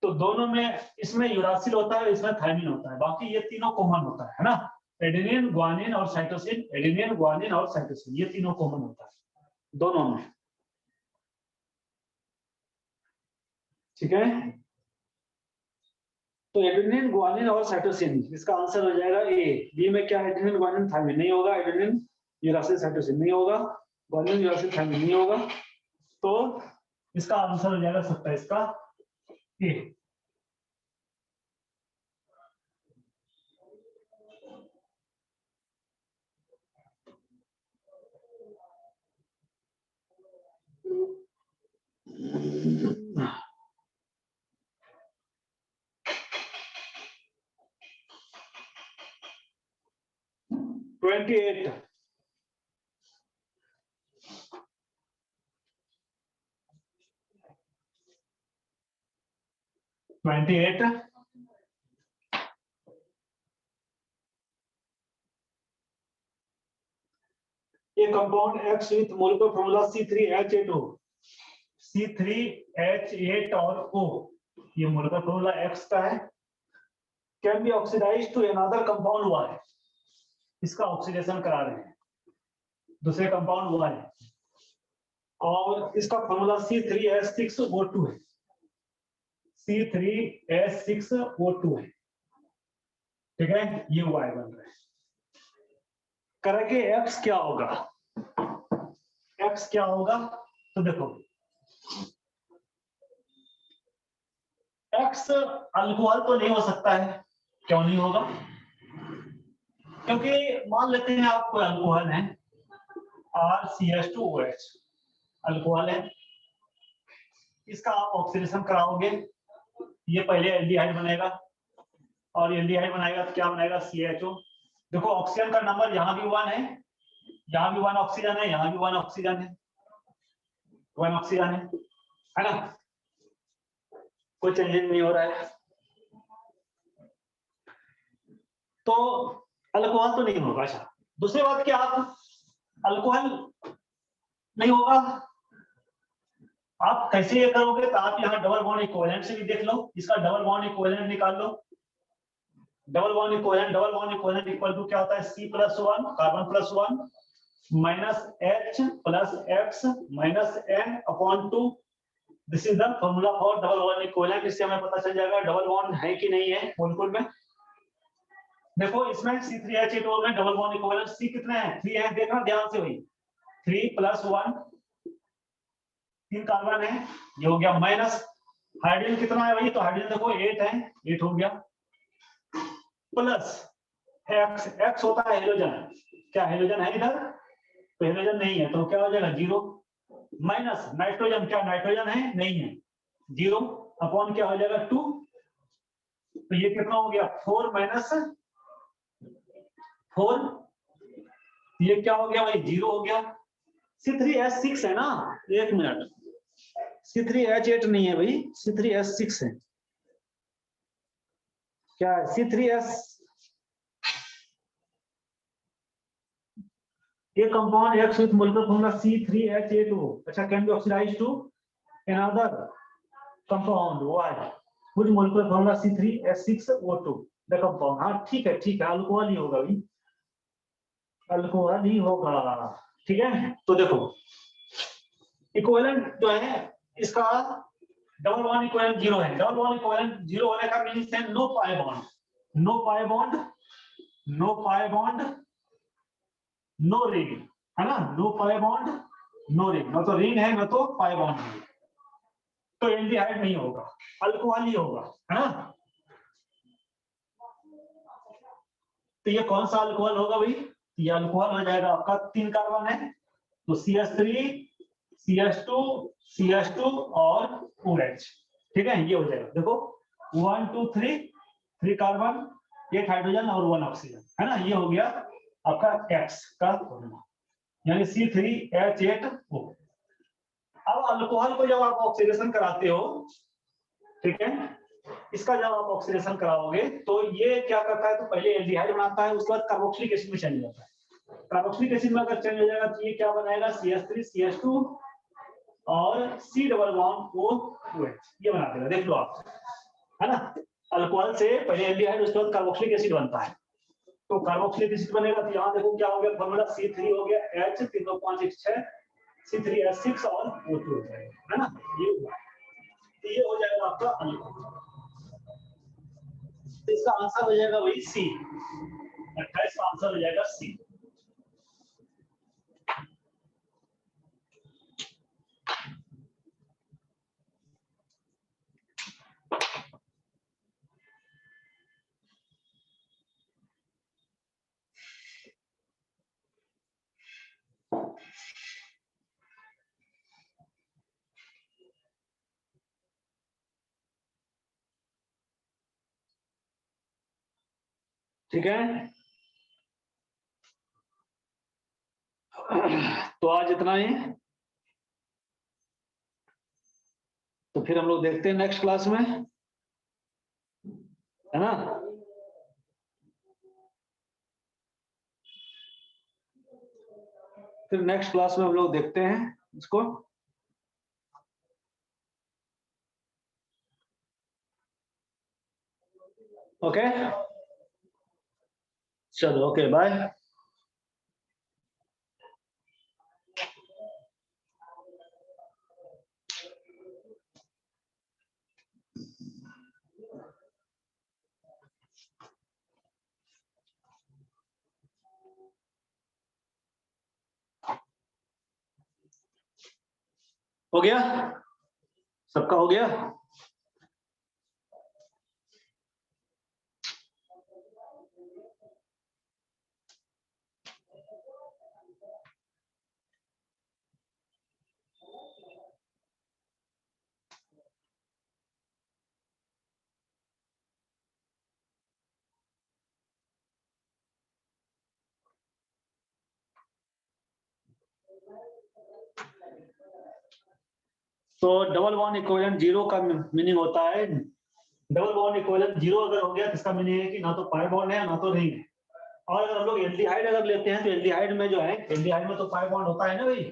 तो दोनों में, इसमें यूरासिल होता है, इसमें थायमिन होता है, बाकी ये तीनों कॉमन होता है ना। एडेनिन, ग्वानिन और साइटोसिन, एडेनिन, ग्वानिन और साइटोसिन, ये तीनों कॉमन होता है दोनों में। ठीक है, तो एडेनिन, ग्वानिन और साइटोसिन, इसका आंसर हो जाएगा ए। बी में क्या? एडेनिन, ग्वानिन, थायमिन नहीं होगा, एडेनिन, यूरासिल, साइटोसिन नहीं होगा, ग्वानिन, यूरासिल, थायमिन नहीं होगा। तो इसका आंसर हो जाएगा 27 का ए। ट्वेंटी 28 ये compound X with molecular formula C3H8O, C3H8 और O, ये मोलिकुलर फॉर्मूला X का है। Can be oxidized to another compound Y, इसका ऑक्सीडेशन करा रहे हैं दूसरे कंपाउंड Y, और इसका फॉर्मूला C3H6O2 है, C3H6O2 है। ठीक है, ये Y बन रहा है। करके X क्या होगा? X क्या होगा? तो देखो, X अल्कोहल तो नहीं हो सकता है। क्यों नहीं होगा? क्योंकि मान लेते हैं आप कोई अल्कोहल है, RCH2OH अल्कोहल है, इसका आप ऑक्सीडेशन कराओगे, ये पहले एल्डिहाइड बनेगा, और एल्डिहाइड बनाएगा तो क्या बनाएगा? CHO। देखो, ऑक्सीजन का नंबर यहाँ भी 1 है, यहाँ भी 1 ऑक्सीजन है, यहाँ भी 1 ऑक्सीजन है, 1 ऑक्सीजन है ना? कोई चेंज नहीं हो रहा है। तो अल्कोहल तो नहीं होगा। अच्छा, दूसरी बात क्या, आप अल्कोहल नहीं होगा, आप कैसे ये करोगे? तो आप यहाँ डबल बॉन्ड इक्विवेलेंट से भी देख लो, इसका डबल बॉन्ड इक्विवेलेंट निकाल लो। Double bond equivalent equal to क्या होता है? C+1 carbon +1 minus H plus X minus N upon 2। This is the formula for double bond equivalent. इससे हमें पता चल जाएगा डबल बॉन्ड है कि नहीं है मोलिक्यूल में। देखो, इसमें C3H8O में डबल बॉन्ड इक्विवेलेंट C कितने हैं? 3 है, देखना ध्यान से भाई। 3 + 1, 3 कार्बन है, ये हो गया, माइनस हाइड्रोजन कितना है भाई? तो हाइड्रोजन देखो 8 है, 8 हो गया, प्लस X, X होता है हेलोजन। क्या हेलोजन है इधर? तो हेलोजन नहीं है, तो क्या हो जाएगा? 0, माइनस नाइट्रोजन, क्या नाइट्रोजन है? नहीं है, 0 अपॉन क्या हो जाएगा? 2। तो ये कितना हो गया? 4 - 4, ये क्या हो गया भाई? 0 हो गया। C3H6 है ना? एक मिनट, C3H8 नहीं है भाई, C3H6 है। क्या है? C3H, ये compound X with molecular formula C3H8O, अच्छा, can be oxidized to another compound Y with molecular formula C3H6O2। देखो बॉन्ड, हाँ ठीक है अल्कोहल ही होगा भाई, अल्कोहल ही होगा। ठीक है, तो देखो इक्विवेलेंट जो है इसका डबल बॉन्ड इक्विवेलेंट जीरो है। डबल बॉन्ड इक्विवेलेंट जीरो होने का मीनिंग है no pi bond, no pi bond, no pi bond, no ring, है ना, no pi bond no ring, ना तो रिंग है ना तो पाई बॉन्ड है, तो एल्डिहाइड नहीं होगा, अल्कोहल ही होगा, है ना। तो ये कौन सा अल्कोहल होगा भाई, ये अल्कोहल हो जाएगा आपका, 3 कार्बन है तो CH3 CH2 CH2 और OH। ठीक है, ये हो जाएगा, देखो 1 2 3, 3 कार्बन, 8 हाइड्रोजन और 1 ऑक्सीजन, है ना, ये हो गया आपका X का फॉर्मूला, यानी C3H8O। अब अल्कोहल को जब आप ऑक्सीडेशन कराते हो, ठीक है, इसका जब आप ऑक्सीडेशन कराओगे तो ये क्या करता है, तो पहले एल्डिहाइड बनाता है, उसके बाद कार्बोक्सिलिक एसिड में चेंज हो जाता है। कार्बोक्सिलिक एसिड में अगर चेंज हो जाएगा तो ये क्या बनाएगा, CH3 CH2 और C डबल बॉन्ड OH, ये बना देगा, देख लो आप, है ना। अल्कोहल से पहले एल्डिहाइड, उसके बाद कार्बोक्सिलिक एसिड बनता है, तो कार्बोक्सिलिक एसिड बनेगा, तो यहाँ देखो क्या हो गया फॉर्मूला, C3 हो गया H 3 2 5 1 6 C3H6 और O2 हो जाएगा, है ना, ये हुआ। तो ये हो जाएगा आपका अल्कोहल। तो इसका आंसर हो जाएगा वही C, 28 का आंसर हो जाएगा C। ठीक है, तो आज इतना ही, तो फिर हम लोग देखते हैं नेक्स्ट क्लास में, है ना। फिर नेक्स्ट क्लास में हम लोग देखते हैं इसको। ओके, चलो ओके बाय। हो गया, सबका हो गया। तो डबल बॉन्ड इक्विवेलेंट जीरो का मीनिंग होता है, डबल बॉन्ड इक्विवेलेंट जीरो अगर हो गया तो इसका मीनिंग है कि ना तो पाई बॉन्ड है ना तो रिंग है। और अगर हम लोग एल्डिहाइड अगर लेते हैं तो एल्डिहाइड में जो है, एल्डिहाइड में तो पाई बॉन्ड होता है ना भाई।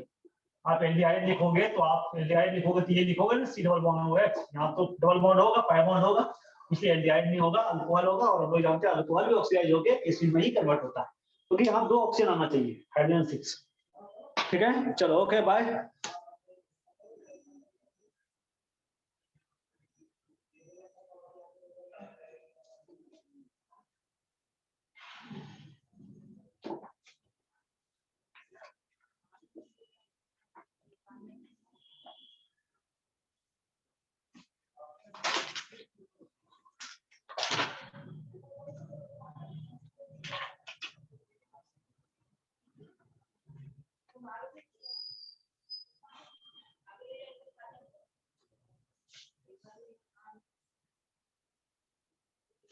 आप एल्डिहाइड लिखोगे तो आप एल्डिहाइड लिखोगे तो ये लिखोगे ना C डबल बॉन्ड OH, यहाँ तो डबल बॉन्ड होगा, पाई बॉन्ड होगा, इसलिए एल्डिहाइड नहीं होगा, अल्कोहल होगा। और हम लोग जानते हैं अल्कोहल भी ऑक्सीडाइज होकर एसिड में ही कन्वर्ट होता है, क्योंकि यहाँ 2 ऑक्सीजन आना चाहिए, हाइड्रोजन 6। ठीक है, चलो ओके बाय।